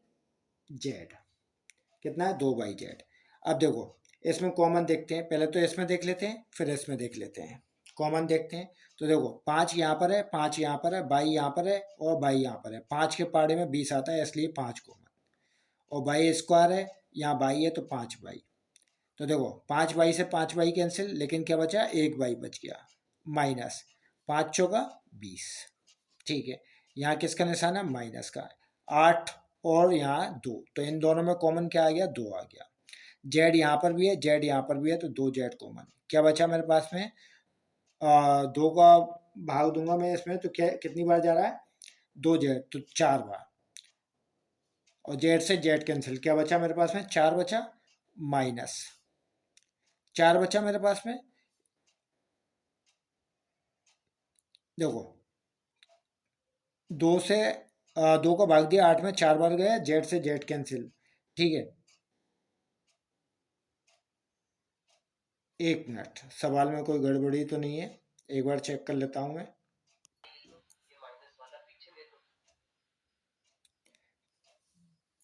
कितना है? 2yz। अब देखो, इसमें कॉमन देखते हैं, पहले तो इसमें देख लेते हैं, फिर इसमें देख लेते हैं। कॉमन देखते हैं, तो देखो, 5 यहाँ पर है, 5 यहाँ पर है, y यहाँ पर है और y यहाँ पर है। 5 के पाड़े में 20 आता है, इसलिए 5 कॉमन, और y² है, यहाँ y है तो 5y। तो देखो 5 बाई से 5 बाई कैंसिल, लेकिन क्या बचा, 1 बाई बच गया, माइनस 5 चौका 20। ठीक है, यहाँ किसका निशान है, माइनस का, 8 और यहाँ 2, तो इन दोनों में कॉमन क्या आ गया, 2 आ गया। जेड यहाँ पर भी है, जेड यहाँ पर भी है, तो 2 जेड कॉमन। क्या बचा मेरे पास में, 2 का भाग दूंगा मैं इसमें, तो क्या कितनी बार जा रहा है, 2 जेड, तो 4 बार। और जेड से जेड कैंसिल, क्या बचा मेरे पास में, 4 बचा, माइनस 4 बचा मेरे पास में। देखो 2 से 2 का भाग दिया, 8 में 4 बार गया, जेड से जेड कैंसिल। ठीक है, 1 मिनट, सवाल में कोई गड़बड़ी तो नहीं है, एक बार चेक कर लेता हूँ मैं।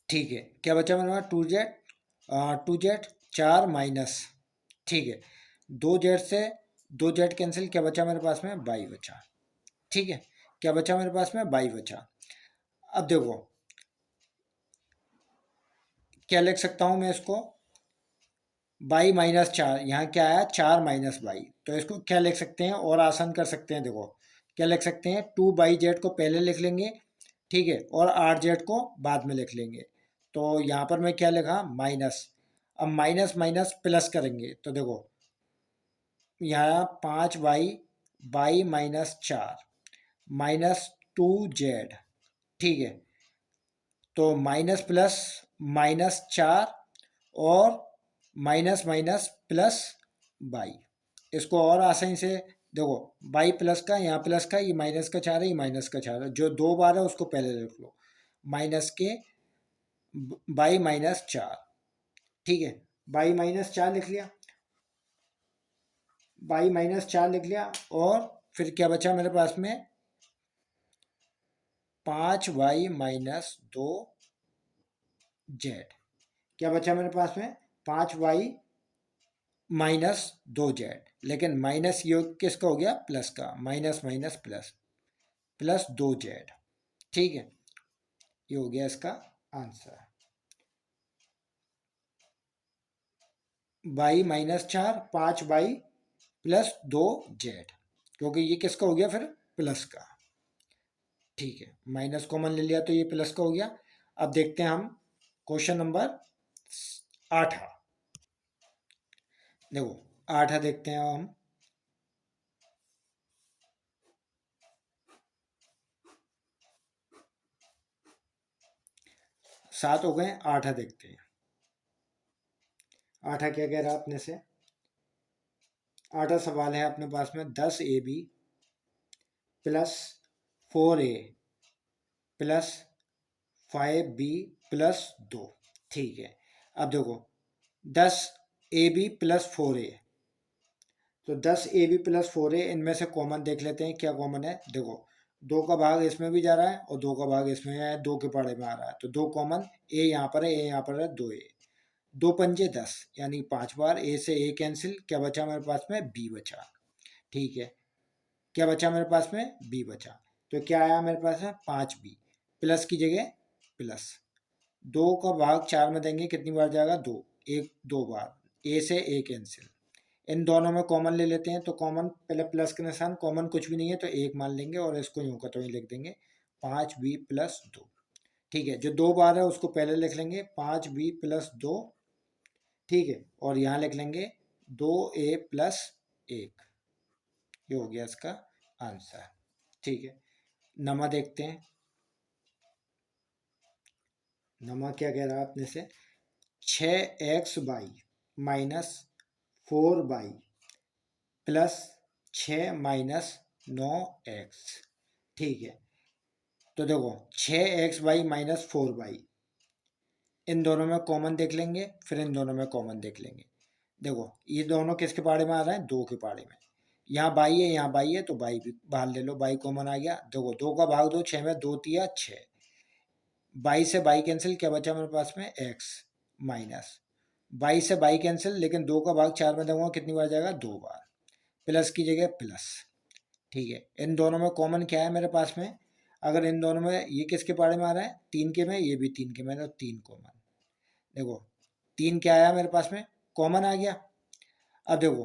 ठीक है, क्या बचा मेरे पास, 2 जेड, 2 जेड 4 माइनस, ठीक है, 2 जेड से 2 जेड कैंसिल, क्या बचा मेरे पास में, बाई बचा। ठीक है, क्या बचा मेरे पास में, बाई बचा। अब देखो क्या लिख सकता हूँ मैं इसको, बाई माइनस 4, यहाँ क्या आया, 4 - बाई, तो इसको क्या लिख सकते हैं और आसान कर सकते हैं। देखो क्या लिख सकते हैं, 2 बाई जेड को पहले लिख लेंगे, ठीक है, और 8 जेड को बाद में लिख लेंगे। तो यहाँ पर मैं क्या लिखा, माइनस। अब माइनस माइनस प्लस करेंगे, तो देखो यहाँ 5 बाई, बाई -4 -2 जेड, ठीक है, तो माइनस प्लस -4 और माइनस माइनस प्लस बाई। इसको और आसानी से देखो, बाई प्लस का, यहाँ प्लस का, ये माइनस का 4 है, ये माइनस का 4 है, जो 2 बार है उसको पहले लिख लो, माइनस के बाई -4। ठीक है, बाई -4 लिख लिया, बाई -4 लिख लिया, और फिर क्या बचा मेरे पास में, 5 बाई -2 जेड। क्या बचा मेरे पास में, 5 बाई -2 जेड, लेकिन माइनस योग किसका हो गया, प्लस का, माइनस माइनस प्लस, +2 जेड। ठीक है, ये हो गया इसका आंसर, बाई -4, 5 बाई +2 जेड, क्योंकि ये किसका हो गया फिर, प्लस का। ठीक है, माइनस कॉमन ले लिया तो ये प्लस का हो गया। अब देखते हैं हम क्वेश्चन नंबर 8। देखो 8 देखते हैं हम। 7 हो गए, 8 देखते हैं। 8 क्या कह रहा है अपने से, 8 सवाल है अपने पास में, 10 AB +4A +5B +2। ठीक है, अब देखो 10AB +4A, तो 10AB +4A, इनमें से कॉमन देख लेते हैं क्या कॉमन है। देखो 2 का भाग इसमें भी जा रहा है और 2 का भाग इसमें है, 2 के पाड़े में आ रहा है, तो 2 कॉमन, ए यहाँ पर है, ए यहाँ पर है, 2A, 2 पंजे 10, यानी 5 बार, ए से ए कैंसिल, क्या बचा मेरे पास में, बी बचा। ठीक है, क्या बचा मेरे पास में, बी बचा, तो क्या आया मेरे पास में, 5B, प्लस की जगह प्लस, 2 का भाग 4 में देंगे, कितनी बार जाएगा, 2, एक 2 बार, ए से ए कैंसिल, इन दोनों में कॉमन ले लेते हैं, तो कॉमन पहले प्लस के निशान, कॉमन कुछ भी नहीं है तो 1 मान लेंगे, और इसको यूं का तो ही लिख देंगे, 5B +2। ठीक है, जो 2 बार है उसको पहले लिख लेंगे, 5B +2, ठीक है, और यहाँ लिख लेंगे 2A +1। ये हो गया इसका आंसर। ठीक है, नमा देखते हैं, नमा क्या कह रहा है अपने से, 6x/, -4y +6 - 9x। ठीक है, तो देखो 6x/, -4y, इन दोनों में कॉमन देख लेंगे, फिर इन दोनों में कॉमन देख लेंगे। देखो ये दोनों किसके पाड़े में आ रहे हैं, 2 के पाड़े में, यहाँ बाई है, यहाँ बाई है, तो बाई भी बाहर ले लो, बाई कॉमन आ गया। देखो 2 का भाग 2, 6 में 2 तिया 6, बाई से बाई कैंसिल, क्या बचा मेरे पास में, x, माइनस बाई से बाई कैंसिल, लेकिन 2 का भाग 4 में दूंगा, कितनी बार जाएगा, 2 बार, प्लस की जगह प्लस। ठीक है, इन दोनों में कॉमन क्या है मेरे पास में, अगर इन दोनों में, ये किसके पाड़े में आ रहा है, 3 के में, ये भी 3 के में, तो 3 कॉमन। देखो 3 क्या आया मेरे पास में, कॉमन आ गया। अब देखो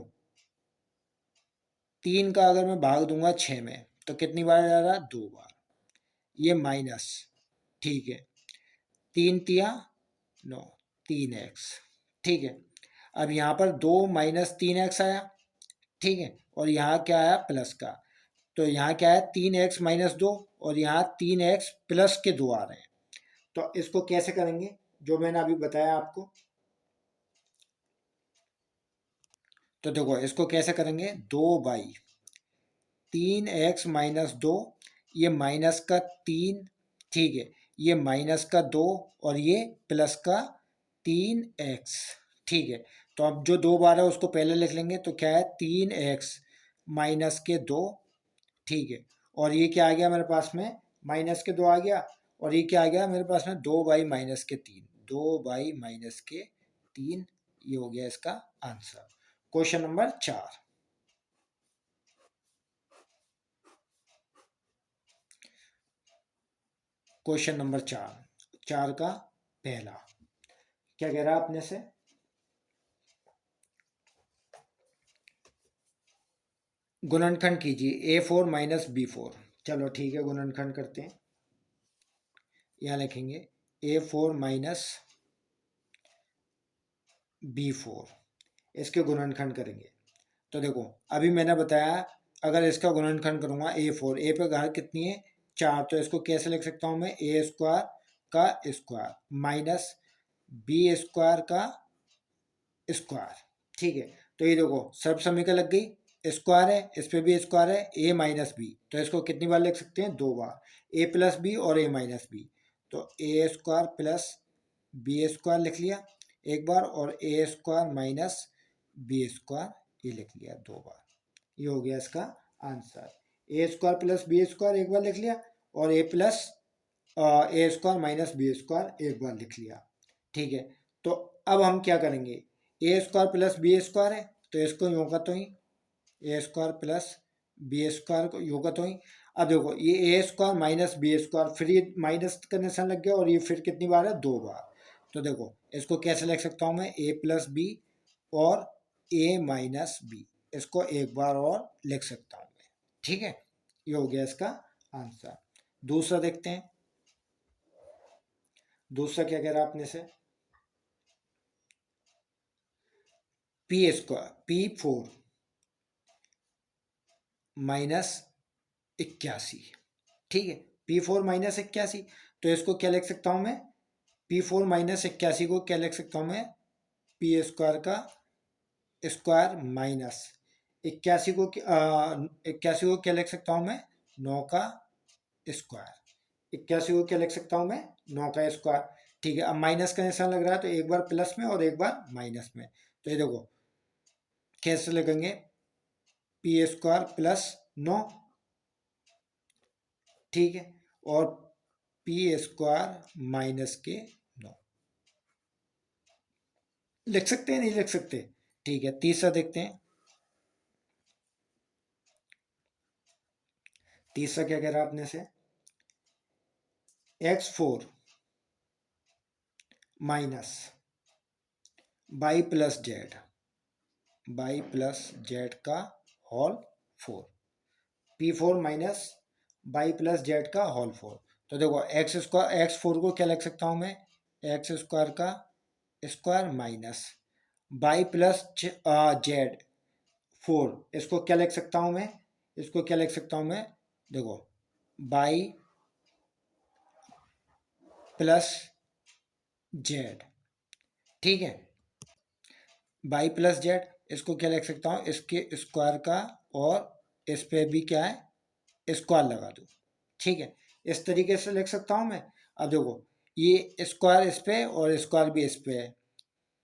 3 का अगर मैं भाग दूंगा 6 में तो कितनी बार जा रहा, 2 बार, ये माइनस, ठीक है, 3 तिया 9, 3x, ठीक है। अब यहाँ पर 2 माइनस 3x आया, ठीक है, और यहाँ क्या आया, प्लस का, तो यहाँ क्या है 3x माइनस 2 और यहाँ 3x प्लस के 2 आ रहे हैं। तो इसको कैसे करेंगे, जो मैंने अभी बताया आपको, तो देखो इसको कैसे करेंगे, 2 बाई 3x माइनस 2, ये माइनस का 3, ठीक है, ये माइनस का 2 और ये प्लस का 3x, ठीक है। तो अब जो 2 बार है उसको पहले लिख लेंगे, तो क्या है 3x माइनस के 2, ठीक है, और ये क्या आ गया मेरे पास में, माइनस के 2 आ गया, और ये क्या आ गया मेरे पास में, 2 बाई माइनस के 3, 2 बाई माइनस के 3, ये हो गया इसका answer. Question number 4, question number 4 का पहला क्या कह रहा है अपने से, गुणनखंड कीजिए A4 माइनस B4। चलो ठीक है, गुणनखंड करते हैं। यहाँ लिखेंगे A4 माइनस B4, इसके गुणनखंड करेंगे। तो देखो अभी मैंने बताया अगर इसका गुणनखंड करूँगा A4, ए पे घात कितनी है 4, तो इसको कैसे लिख सकता हूँ मैं, A स्क्वायर का स्क्वायर माइनस B स्क्वायर का स्क्वायर, ठीक है। तो ये देखो सर्व समीकरण लग गई, स्क्वायर है, इस पे भी स्क्वायर है, a माइनस बी, तो इसको कितनी बार लिख सकते हैं, 2 बार, a प्लस बी और a माइनस बी, तो a square plus B square लिख लिया एक बार, और a square minus B square ये लिख लिया 2 बार, ये हो गया इसका answer. a square plus B square एक बार लिख लिया, और a plus A square minus B square एक बार लिख लिया, ठीक है। तो अब हम क्या करेंगे, A square plus B square है तो इसको यूँ का तो ही, ए स्क्वायर प्लस बी स्क्वायर को यूँ का तो ही। अब देखो ये ए स्क्वायर माइनस बी स्क्वायर, फिर ये माइनस का निशान लग गया, और ये फिर कितनी बार है, 2 बार। तो देखो इसको कैसे लिख सकता हूँ मैं, ए प्लस बी और ए माइनस बी, इसको एक बार और लिख सकता हूँ मैं, ठीक है, ये हो गया इसका आंसर। दूसरा देखते हैं, दूसरा क्या कह रहा है अपने से, पी स्क्वायर P4 माइनस 81, ठीक है, P4 माइनस 81, तो इसको क्या लिख सकता हूँ मैं, P4 माइनस 81 को क्या लिख सकता हूँ मैं, पी स्क्वायर का स्क्वायर माइनस 81 को 81 को क्या लिख सकता हूँ मैं, 9 का स्क्वायर, 81 को क्या लिख सकता हूँ मैं, 9 का स्क्वायर, ठीक है। अब माइनस का निशान लग रहा है तो एक बार प्लस में और एक बार माइनस में, तो ये देखो कैसे लिखेंगे, पी स्क्वायर प्लस 9, ठीक है, और पी स्क्वायर माइनस के 9 लिख सकते हैं, नहीं लिख सकते, ठीक है। तीसरा देखते हैं, तीसरा क्या कह रहा है अपने से, x4 minus Y plus Z, Y plus Z का whole 4, P4 minus Y plus Z का होल 4। तो देखो एक्स स्क्वायर x4 को क्या लिख सकता हूँ मैं, एक्स स्क्वायर का square minus Y plus Z 4, इसको क्या लिख सकता हूँ मैं, इसको क्या लिख सकता हूँ मैं, देखो बाई प्लस जेड, ठीक है, बाई प्लस जेड, इसको क्या लिख सकता हूँ, इसके स्क्वायर का, और इस पे भी क्या है स्क्वायर लगा दो, ठीक है, इस तरीके से लिख सकता हूँ मैं। अब देखो ये स्क्वायर इस पे और स्क्वायर भी इस पे है,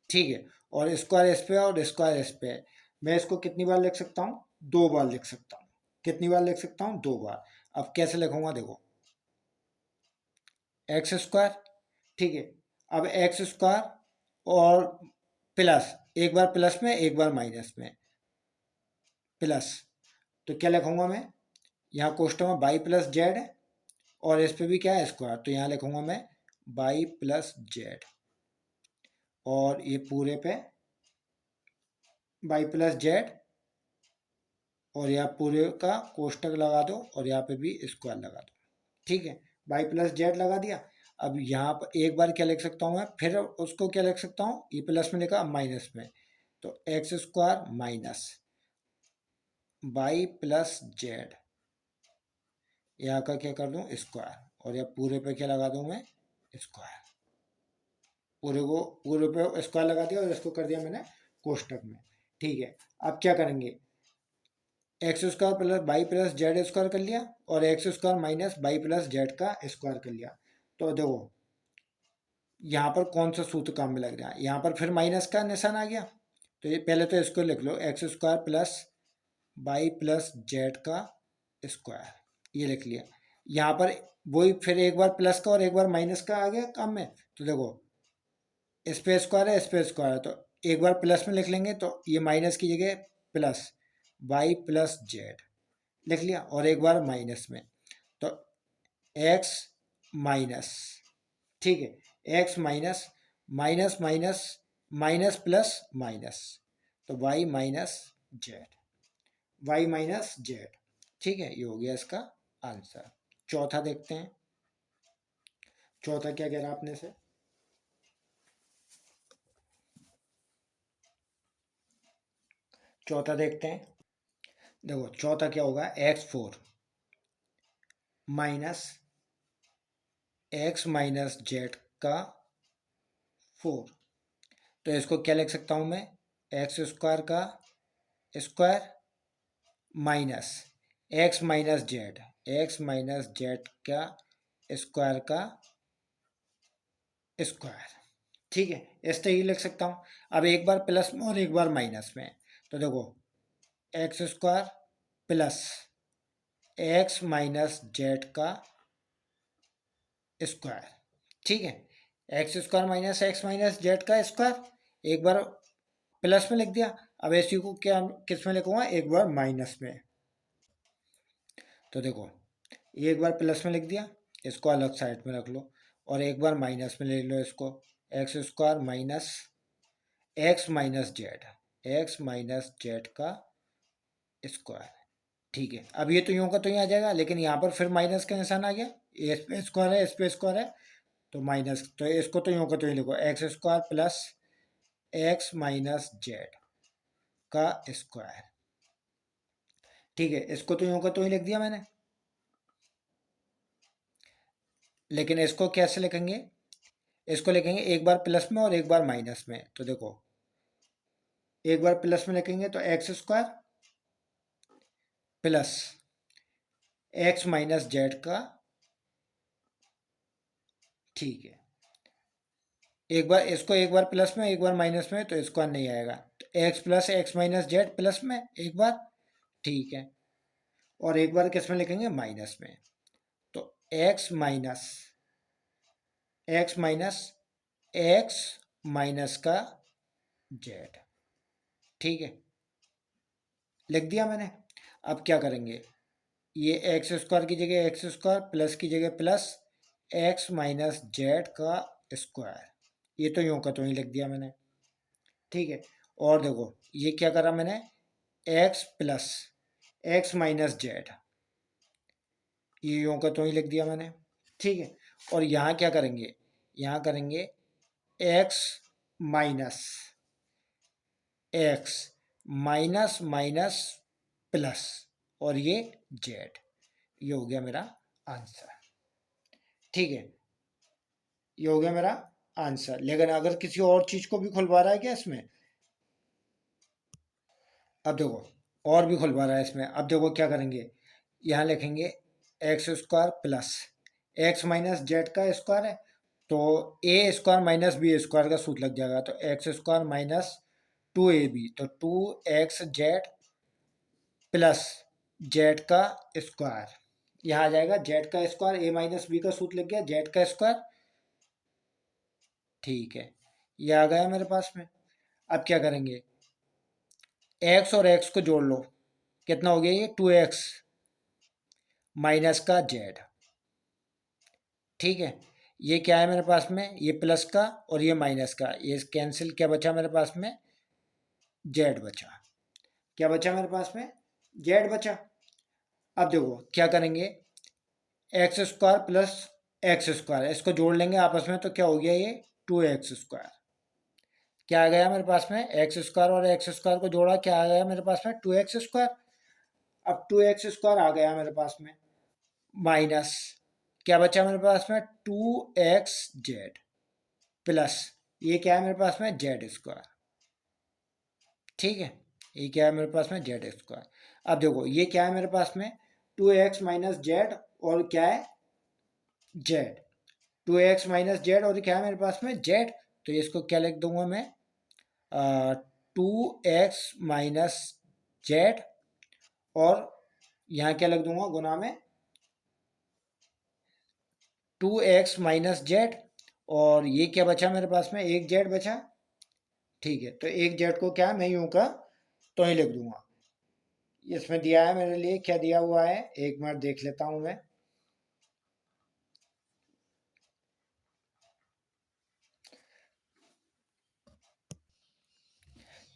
ठीक है, और स्क्वायर इस पे और स्क्वायर इस पे है, मैं इसको कितनी बार लिख सकता हूँ, 2 बार लिख सकता हूँ, कितनी बार लिख सकता हूँ, 2 बार। अब कैसे लिखूंगा, देखो एक्स स्क्वायर, ठीक है, अब एक्स स्क्वायर और प्लस, एक बार प्लस में एक बार माइनस में, प्लस, तो क्या लिखूंगा मैं, यहाँ कोष्टक में बाई प्लस जेड है, और इस पे भी क्या है स्क्वायर, तो यहाँ लिखूंगा मैं बाई प्लस जेड, और ये पूरे पे वाई प्लस जेड, और यहाँ पूरे का कोष्टक लगा दो और यहाँ पे भी स्क्वायर लगा दो। ठीक है, वाई प्लस जेड लगा दिया। अब यहाँ पर एक बार क्या लिख सकता हूँ मैं, फिर उसको क्या लिख सकता हूँ, ये प्लस में लिखा, अब माइनस में, तो X square minus Y plus Z, यहाँ का क्या कर दूँ स्क्वायर, और यहाँ पूरे पे क्या लगा दूँ मैं स्क्वायर, पूरे पे स्क्वायर लगा दिया और इसको कर दिया मैंने कोष्टक में। ठीक है, अब क्या करेंगे, X square plus Y plus Z square कर लिया और X square minus Y plus Z का स्क्वायर कर लिया। तो देखो यहाँ पर कौन सा सूत्र काम में लग रहा है, यहाँ पर फिर माइनस का निशान आ गया, तो ये पहले तो इसको लिख लो, X square plus Y plus Z का स्क्वायर, ये लिख लिया। यहाँ पर वही फिर एक बार प्लस का और एक बार माइनस का आ गया काम में, तो देखो इस पे स्क्वायर है, इस पे स्क्वायर है, तो एक बार प्लस में लिख लेंगे तो ये माइनस की जगह प्लस वाई प्लस जेड लिख लिया, और एक बार माइनस में, तो एक्स माइनस, ठीक है, X minus minus minus minus plus minus, तो Y minus Z, Y minus Z. ठीक है, ये हो गया इसका आंसर। चौथा देखते हैं, चौथा क्या कह रहा आपने से, चौथा देखते हैं। देखो चौथा क्या होगा, x four minus x minus Z का फोर, तो इसको क्या लिख सकता हूँ मैं, एक्स स्क्वायर का square minus x minus Z, x minus Z का स्क्वायर का स्क्वायर। ठीक है, इस तरह ही लिख सकता हूँ। अब एक बार प्लस में और एक बार माइनस में, तो देखो x square plus X minus Z का स्क्वायर। ठीक है, x square minus x minus Z का स्क्वायर, एक बार प्लस में लिख दिया, अब इसी को क्या किस में लिखूंगा, एक बार माइनस में, तो देखो एक बार प्लस में लिख दिया, इसको अलग साइड में रख लो, और एक बार माइनस में ले लो इसको, x square minus x minus Z, x minus Z का स्क्वायर। ठीक है, अब ये तो यूं का तो यहाँ आ जाएगा, लेकिन यहाँ पर फिर माइनस का निशान आ गया, इस पे स्क्वायर है, इस पे स्क्वायर है, तो माइनस, तो इसको तो यूं का तो ही लिखो, x square plus X minus Z का स्क्वायर। ठीक है, इसको तो यूं का तो ही लिख दिया मैंने, लेकिन इसको कैसे लिखेंगे, इसको लिखेंगे एक बार प्लस में और एक बार माइनस में, तो देखो एक बार प्लस में लिखेंगे तो X square plus X minus Z का, ठीक है, एक बार इसको एक बार प्लस में एक बार माइनस में, तो स्क्वायर नहीं आएगा, तो x plus X minus Z plus में एक बार, ठीक है, और एक बार किस में लिखेंगे, माइनस में, तो एक्स माइनस एक्स माइनस का जेड। ठीक है, लिख दिया मैंने। अब क्या करेंगे, ये एक्स स्क्वायर की जगह एक्स स्क्वायर, प्लस की जगह प्लस एक्स माइनस जेड का स्क्वायर, ये तो यूं का तो ही लिख दिया मैंने। ठीक है, और देखो ये क्या करा मैंने, x plus X minus Z, ये यूं का तो ही लिख दिया मैंने। ठीक है, और यहाँ क्या करेंगे, यहाँ करेंगे x minus x minus minus plus, और ये जेड, ये हो गया मेरा आंसर। ठीक है, ये हो गया मेरा आंसर, लेकिन अगर किसी और चीज को भी खुलवा रहा है क्या इसमें, अब देखो और भी खुलवा रहा है इसमें, अब देखो क्या करेंगे, यहाँ लिखेंगे X square plus X minus Z का स्क्वायर है, तो A square minus B square का सूत्र लग जाएगा, तो X square minus two A B, तो two X Z plus Z का स्क्वायर, यहाँ आ जाएगा जेड का स्क्वायर, ए माइनस बी का सूत्र लग गया जेड का स्क्वायर। ठीक है, ये आ गया मेरे पास में। अब क्या करेंगे, एक्स और एक्स को जोड़ लो, कितना हो गया ये, टू एक्स माइनस का जेड। ठीक है, ये क्या है मेरे पास में, ये प्लस का और ये माइनस का, ये कैंसिल, क्या बचा मेरे पास में, जेड बचा। क्या बचा मेरे पास में? जेड बचा। अब देखो क्या करेंगे, X square plus x square, इसको जोड़ लेंगे आपस में, तो क्या हो गया ये 2x²। क्या आ गया मेरे पास में? एक्स स्क्वायर और एक्स स्क्वायर को जोड़ा, क्या आ गया मेरे पास में? 2x²। अब 2x² आ गया मेरे पास में, माइनस क्या बचा मेरे पास में? 2xz प्लस ये क्या है मेरे पास में? z²। ठीक है, ये क्या है मेरे पास में? z²। अब देखो ये क्या है मेरे पास में? 2x माइनस जेड और क्या है? z। 2x माइनस जेड और क्या है मेरे पास में? z। तो इसको क्या लिख दूंगा मैं? 2x माइनस जेड और यहाँ क्या लिख दूंगा? गुना में 2x माइनस जेड, और ये क्या बचा मेरे पास में? एक जेड बचा। ठीक है, तो एक जेड को क्या मैं यूं का तो ही लिख दूंगा। इसमें दिया है मेरे लिए, क्या दिया हुआ है, एक मिनट देख लेता हूं मैं।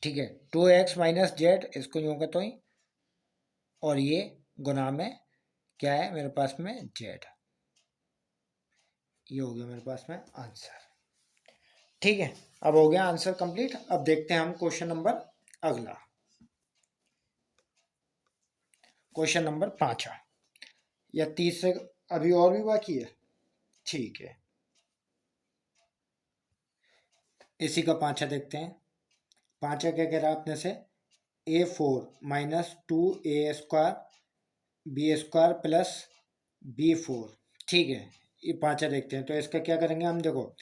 ठीक है, 2x माइनस जेड, इसको यूं का तो ही, और ये गुना में क्या है मेरे पास में? जेड। ये हो गया मेरे पास में आंसर। ठीक है, अब हो गया आंसर कंप्लीट। अब देखते हैं हम क्वेश्चन नंबर अगला, क्वेश्चन नंबर 5 या 30 से अभी और भी बाकी है। ठीक है, इसी का 5 देखते हैं। 5 क्या कह रहा है अपने से? a4 minus 2a² b² plus b4। ठीक है, ये 5 देखते हैं, तो इसका क्या करेंगे हम? देखो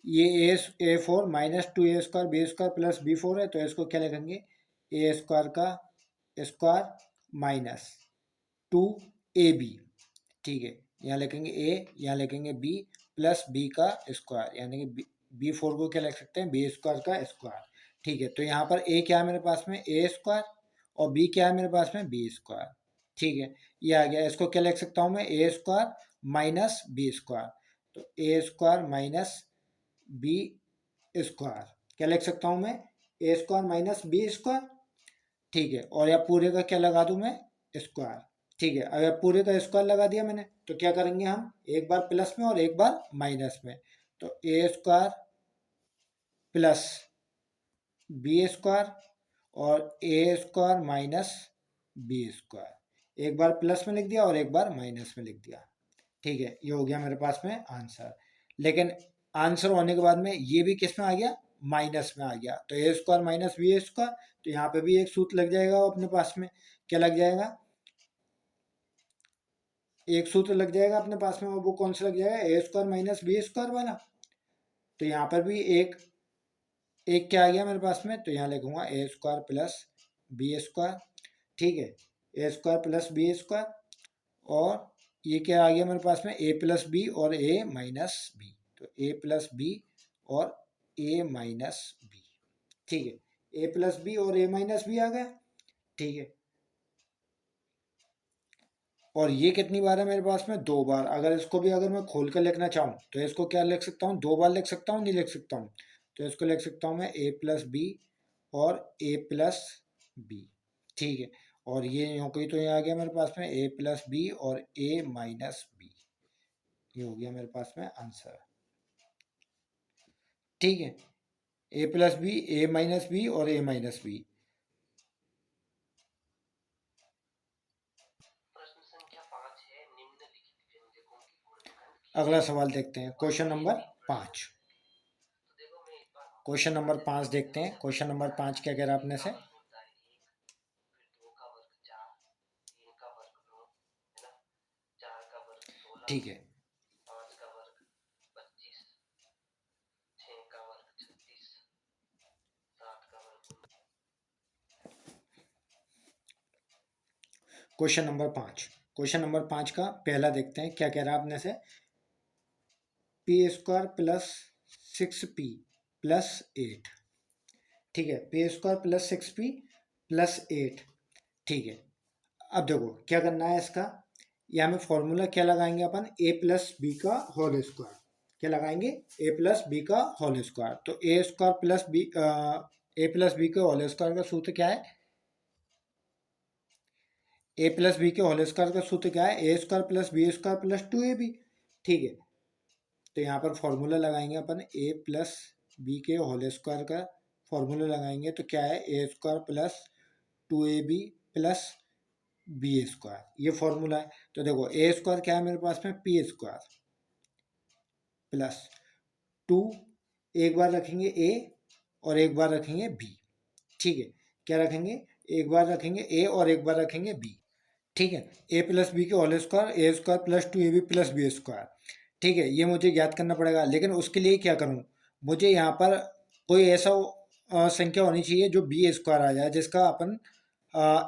ये a4 minus 2a² b² plus b4 है, तो इसको क्या लिखेंगे? a² का स्क्वायर माइनस 2ab। ठीक है, यहाँ लिखेंगे a, यहाँ लिखेंगे b प्लस b का स्क्वायर, यानी कि b4 को क्या लिख सकते हैं? b² का स्क्वायर। ठीक है, तो यहाँ पर a क्या है मेरे पास में? a² और b क्या है मेरे पास में? b²। ठीक है, ये आ गया। इसको क्या लिख सकता हूँ मैं? a² minus b²। तो a² माइनस b²। क्या लिख सकता हूँ मैं? a² minus b²। ठीक है, और या पूरे का क्या लगा दूं मैं? स्क्वायर। ठीक है, अगर पूरे का स्क्वायर लगा दिया मैंने, तो क्या करेंगे हम? एक बार प्लस में और एक बार माइनस में। तो a² प्लस b² और a² माइनस b²। एक बार प्लस में लिख दिया और एक बार माइनस में लिख दिया। ठीक है, ये हो गया मेरे पास में आंसर। लेकिन आंसर होने के बाद में ये भी किस में आ गया? माइनस में आ गया। तो a² माइनस b², तो यहाँ पे भी एक सूत्र लग जाएगा अपने पास में। क्या लग जाएगा? एक सूत्र लग जाएगा अपने पास में, और वो कौन सा लग जाएगा? a² माइनस b² वाला। तो यहाँ पर भी एक क्या आ गया मेरे पास में? तो यहाँ लिखूंगा a² प्लस b²। ठीक है, a² प्लस b², और ये क्या आ गया मेरे पास में? a प्लस बी और a माइनस बी। तो a प्लस बी और a माइनस बी। ठीक है, a प्लस बी और a माइनस बी आ गया। ठीक है, और ये कितनी बार है मेरे पास में? 2 बार। अगर इसको भी अगर मैं खोल कर लिखना चाहूँ, तो इसको क्या लिख सकता हूँ? 2 बार लिख सकता हूँ, नहीं लिख सकता हूँ? तो इसको लिख सकता हूँ मैं a प्लस बी और a प्लस बी। ठीक है, और ये यूँ कोई तो ये आ गया मेरे पास में a प्लस बी और a माइनस बी। ये हो गया मेरे पास में आंसर। ठीक है, a plus B, a minus B और a माइनस बी। अगला सवाल देखते हैं, क्वेश्चन नंबर 5। क्वेश्चन नंबर 5 देखते हैं। क्वेश्चन नंबर 5 क्या कह रहा है अपने से? ठीक है, क्वेश्चन नंबर 5। क्वेश्चन नंबर 5 का पहला देखते हैं, क्या कह रहा है अपने से? p² plus 6p plus 8। ठीक है, p² प्लस 6p प्लस 8। ठीक है, अब देखो क्या करना है इसका। यहाँ में फॉर्मूला क्या लगाएंगे अपन? a प्लस बी का होल स्क्वायर। क्या लगाएंगे? a प्लस बी का होल स्क्वायर। तो a² plus B A plus B के होल स्क्वायर का सूत्र क्या है? ए प्लस बी के होल स्क्वायर का सूत्र क्या है? A square plus B square plus 2ab। ठीक है, तो यहाँ पर फॉर्मूला लगाएंगे अपन, ए प्लस बी के होल स्क्वायर का फॉर्मूला लगाएंगे तो क्या है? A square plus 2ab plus B square, ये फॉर्मूला है। तो देखो ए स्क्वायर क्या है मेरे पास में? पी स्क्वायर प्लस 2, एक बार रखेंगे ए और एक बार रखेंगे बी। ठीक है, क्या रखेंगे? एक बार रखेंगे ए और एक बार रखेंगे बी। ठीक है, ए प्लस बी के whole square, A square plus 2ab plus B square. ठीक है, ये मुझे याद करना पड़ेगा, लेकिन उसके लिए क्या करूँ? मुझे यहाँ पर कोई ऐसा संख्या होनी चाहिए जो बी स्क्वायर आ जाए, जिसका अपन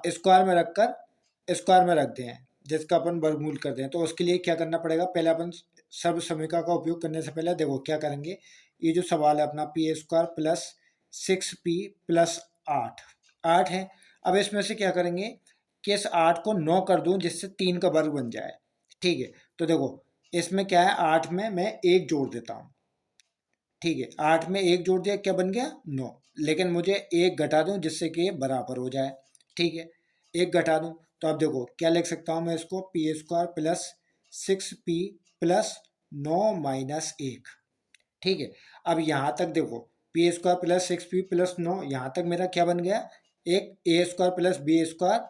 स्क्वायर में रखकर स्क्वायर में रख दें, जिसका अपन वर्गमूल कर दें। तो उसके लिए क्या करना पड़ेगा? पहले अपन सर्व समीकरण का उपयोग करने से पहले देखो क्या करेंगे। ये जो सवाल है अपना, P square plus 6p plus 8 है। अब इसमें से क्या करेंगे कि इस 8 को 9 कर दूं, जिससे 3 का वर्ग बन जाए। ठीक है, तो देखो इसमें क्या है, 8 में मैं 1 जोड़ देता हूँ। ठीक है, 8 में 1 जोड़ दिया, क्या बन गया? 9। लेकिन मुझे 1 घटा दूं जिससे कि ये बराबर हो जाए। ठीक है, 1 घटा दूं तो अब देखो क्या लिख सकता हूं मैं इसको? P square plus 6p plus 9 minus 1। ठीक है, अब यहाँ तक देखो P square plus 6p plus 9, यहाँ तक मेरा क्या बन गया? एक ए स्क्वायर प्लस बी स्क्वायर,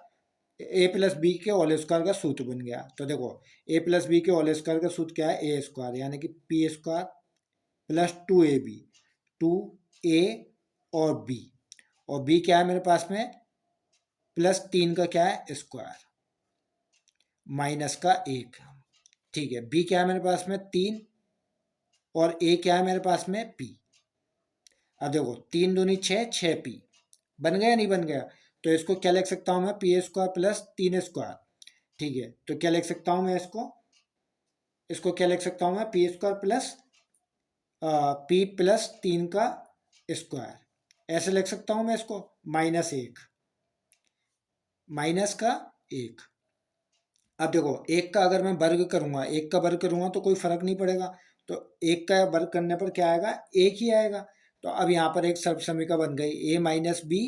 ए प्लस बी के होल स्क्वायर का सूत्र बन गया। तो देखो ए प्लस बी के होल स्क्वायर का सूत्र क्या है? ए स्क्वायर, यानी कि P square plus 2ab, 2a और b, और b क्या है मेरे पास में? प्लस 3 का क्या है? स्क्वायर माइनस का 1। ठीक है, b क्या है मेरे पास में? 3, और a क्या है मेरे पास में? p। अब देखो 3 दूनी 6, 6p बन गया नहीं बन गया? तो इसको क्या लिख सकता हूँ मैं? P square plus 3 square. ठीक है, तो क्या लिख सकता हूँ मैं इसको? इसको क्या लिख सकता हूँ मैं? P square plus P plus 3 का स्क्वायर, ऐसे लिख सकता हूँ मैं इसको। माइनस 1, माइनस का 1। अब देखो एक का अगर मैं वर्ग करूंगा, एक का वर्ग करूंगा तो कोई फर्क नहीं पड़ेगा, तो एक का वर्ग करने पर क्या आएगा? एक ही आएगा। तो अब यहाँ पर एक सर्व समीकरण बन गई, ए माइनस बी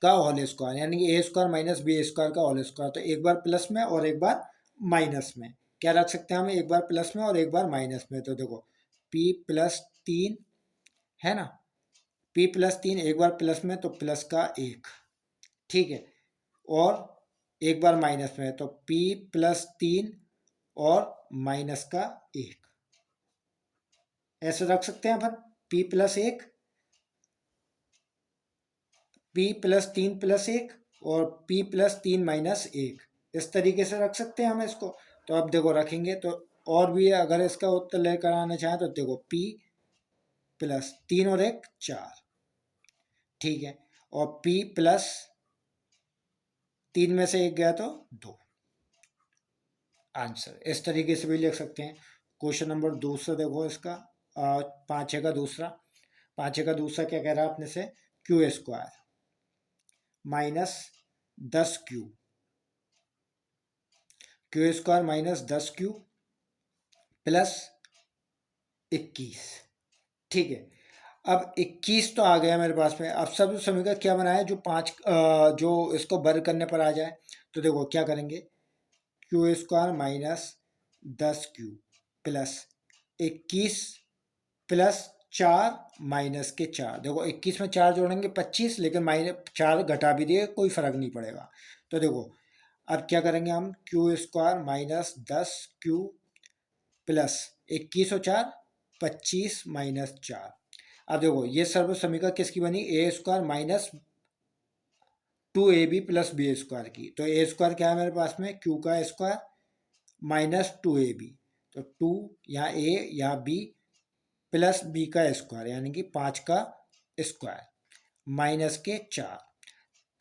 का होल स्क्वायर, यानी कि ए स्क्वायर माइनस बी स्क्वायर का होल स्क्वायर। तो एक बार प्लस में और एक बार माइनस में, क्या रख सकते हैं हम? एक बार प्लस में और एक बार माइनस में। तो देखो p प्लस 3 है ना, p प्लस 3, एक बार प्लस में तो प्लस का 1। ठीक है, और एक बार माइनस में तो p प्लस 3 और माइनस का 1, ऐसे रख सकते हैं अपन। p plus 1, p plus 3 plus 1 और p प्लस 3 माइनस 1, इस तरीके से रख सकते हैं हम इसको। तो अब देखो रखेंगे तो और भी अगर इसका उत्तर लेकर आना चाहें तो देखो p प्लस 3 और 1 4। ठीक है, और p प्लस 3 में से 1 गया तो 2। आंसर इस तरीके से भी लिख सकते हैं। क्वेश्चन नंबर दूसरा देखो इसका, 5 का दूसरा। 5 का दूसरा क्या कह रहा है अपने से? Q square minus 10q, Q square minus 10q plus 21। ठीक है, अब 21 तो आ गया मेरे पास में। अब सब समीकरण क्या बनाया जो 5 जो इसको वर्ग करने पर आ जाए। तो देखो क्या करेंगे, Q square minus 10q plus 21 plus 4 minus के 4। देखो 21 में 4 जोड़ेंगे 25, लेकिन माइनस 4 घटा भी दिए कोई फर्क नहीं पड़ेगा। तो देखो अब क्या करेंगे हम, Q square minus 10q plus 21 और 4 25 माइनस 4। अब देखो ये सर्व समीकरण किसकी बनी? A square minus 2ab plus B square की। तो ए स्क्वायर क्या है मेरे पास में? क्यू का स्क्वायर माइनस 2ab, तो 2 यहाँ a यहाँ b प्लस b का स्क्वायर, यानी कि 5 का स्क्वायर माइनस के 4।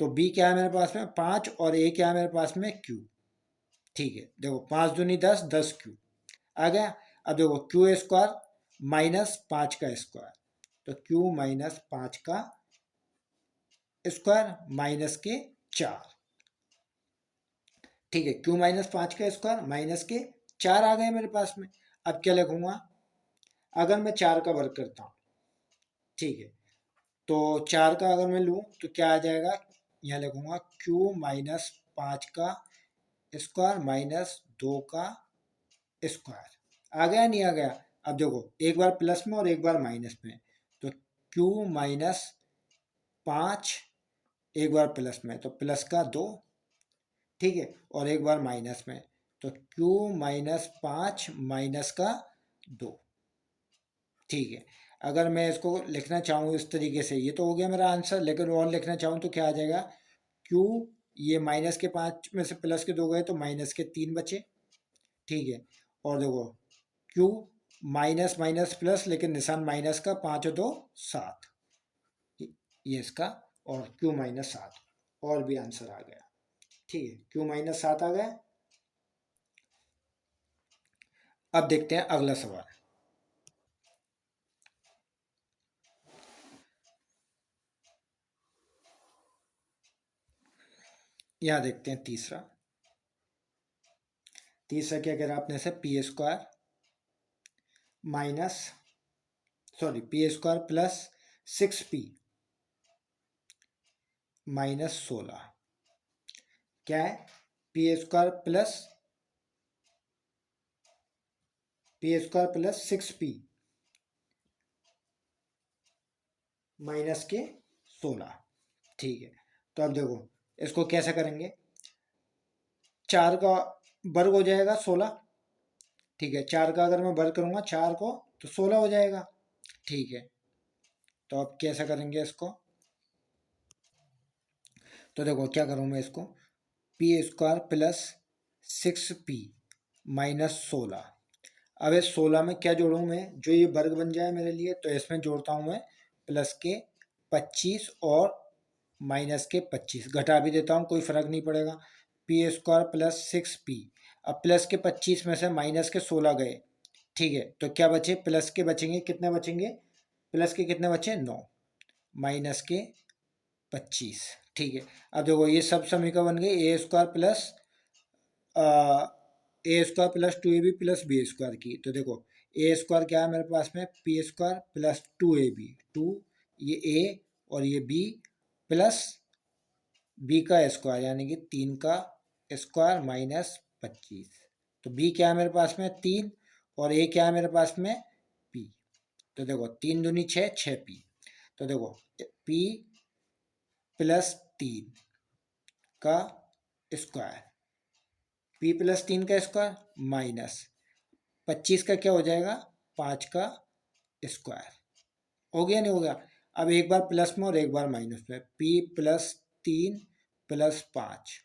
तो b क्या है मेरे पास में? 5, और a क्या है मेरे पास में? q। ठीक है, देखो 5 दूनी 10, 10q आ गया। अब देखो क्यू स्क्वायर माइनस 5 का स्क्वायर, तो q माइनस 5 का स्क्वायर माइनस के 4। ठीक है, q माइनस 5 का स्क्वायर माइनस के 4 आ गए मेरे पास में। अब क्या लिखूंगा? अगर मैं 4 का वर्ग करता हूँ, ठीक है, तो 4 का अगर मैं लूँ तो क्या आ जाएगा, यहाँ लिखूंगा q माइनस 5 का स्क्वायर माइनस 2 का स्क्वायर। आ गया नहीं आ गया? अब देखो एक बार प्लस में और एक बार माइनस में, तो q माइनस 5 एक बार प्लस में तो प्लस का 2, ठीक है, और एक बार माइनस में तो q माइनस 5 माइनस का 2, ठीक है। अगर मैं इसको लिखना चाहूँ इस तरीके से, ये तो हो गया मेरा आंसर, लेकिन और लिखना चाहूँ तो क्या आ जाएगा, q ये माइनस के 5 में से प्लस के 2 गए तो माइनस के 3 बचे, ठीक है। और देखो q माइनस माइनस प्लस, लेकिन निशान माइनस का, 5 और 2 7, ये इसका, और q माइनस 7, और भी आंसर आ गया, ठीक है, q माइनस 7 आ गया। अब देखते हैं अगला सवाल। यहां देखते हैं तीसरा क्या कह रहा है आपने से, P square minus P square plus 6p minus 16, क्या है, P square plus 6p minus के 16, ठीक है। तो अब देखो इसको कैसे करेंगे, 4 का वर्ग हो जाएगा 16, ठीक है, 4 का अगर मैं वर्ग करूंगा 4 को तो 16 हो जाएगा, ठीक है। तो अब कैसे करेंगे इसको, तो देखो क्या करूँ मैं इसको, P square plus 6p minus 16, अब इस 16 में क्या जोड़ूँ मैं, जो ये वर्ग बन जाए मेरे लिए, तो इसमें जोड़ता हूँ मैं प्लस के 25 और माइनस के 25, घटा भी देता हूँ कोई फर्क नहीं पड़ेगा, पी स्क्वायर प्लस 6p, अब प्लस के 25 में से माइनस के 16 गए, ठीक है, तो क्या बचे, प्लस के बचेंगे, कितने बचेंगे, प्लस के कितने बचे 9 माइनस के 25, ठीक है। अब देखो ये सब समीकरण बन गई A square plus two A B plus B square की, तो देखो ए स्क्वायर क्या है मेरे पास में, पी स्क्वायर प्लस 2ab, 2 ये ए और ये बी प्लस बी का स्क्वायर यानी कि 3 का स्क्वायर माइनस 25, तो बी क्या है मेरे पास में 3 और ए क्या है मेरे पास में पी, तो देखो 3 दूनी 6, 6p, तो देखो p प्लस 3 का स्क्वायर, p प्लस 3 का स्क्वायर माइनस 25 का क्या हो जाएगा, 5 का स्क्वायर, हो गया नहीं हो गया। अब एक बार प्लस में और एक बार माइनस में, p प्लस 3 प्लस 5,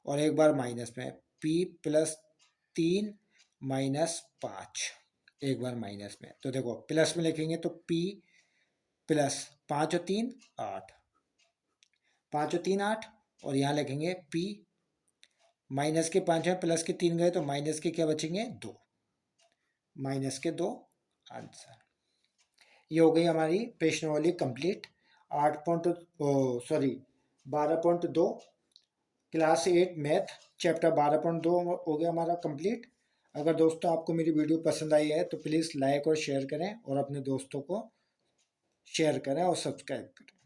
और एक बार माइनस में p प्लस 3 माइनस 5, एक बार माइनस में, तो देखो प्लस में लिखेंगे तो p प्लस 5 और 3 8, 5 और 3 8, और यहाँ लिखेंगे p माइनस के 5 में प्लस के 3 गए तो माइनस के क्या बचेंगे 2, माइनस के 2 आंसर। ये हो गई हमारी प्रश्नावली कंप्लीट, 12.2 क्लास 8 मैथ चैप्टर 12.2 हो गया हमारा कंप्लीट। अगर दोस्तों आपको मेरी वीडियो पसंद आई है तो प्लीज़ लाइक और शेयर करें और अपने दोस्तों को शेयर करें और सब्सक्राइब करें।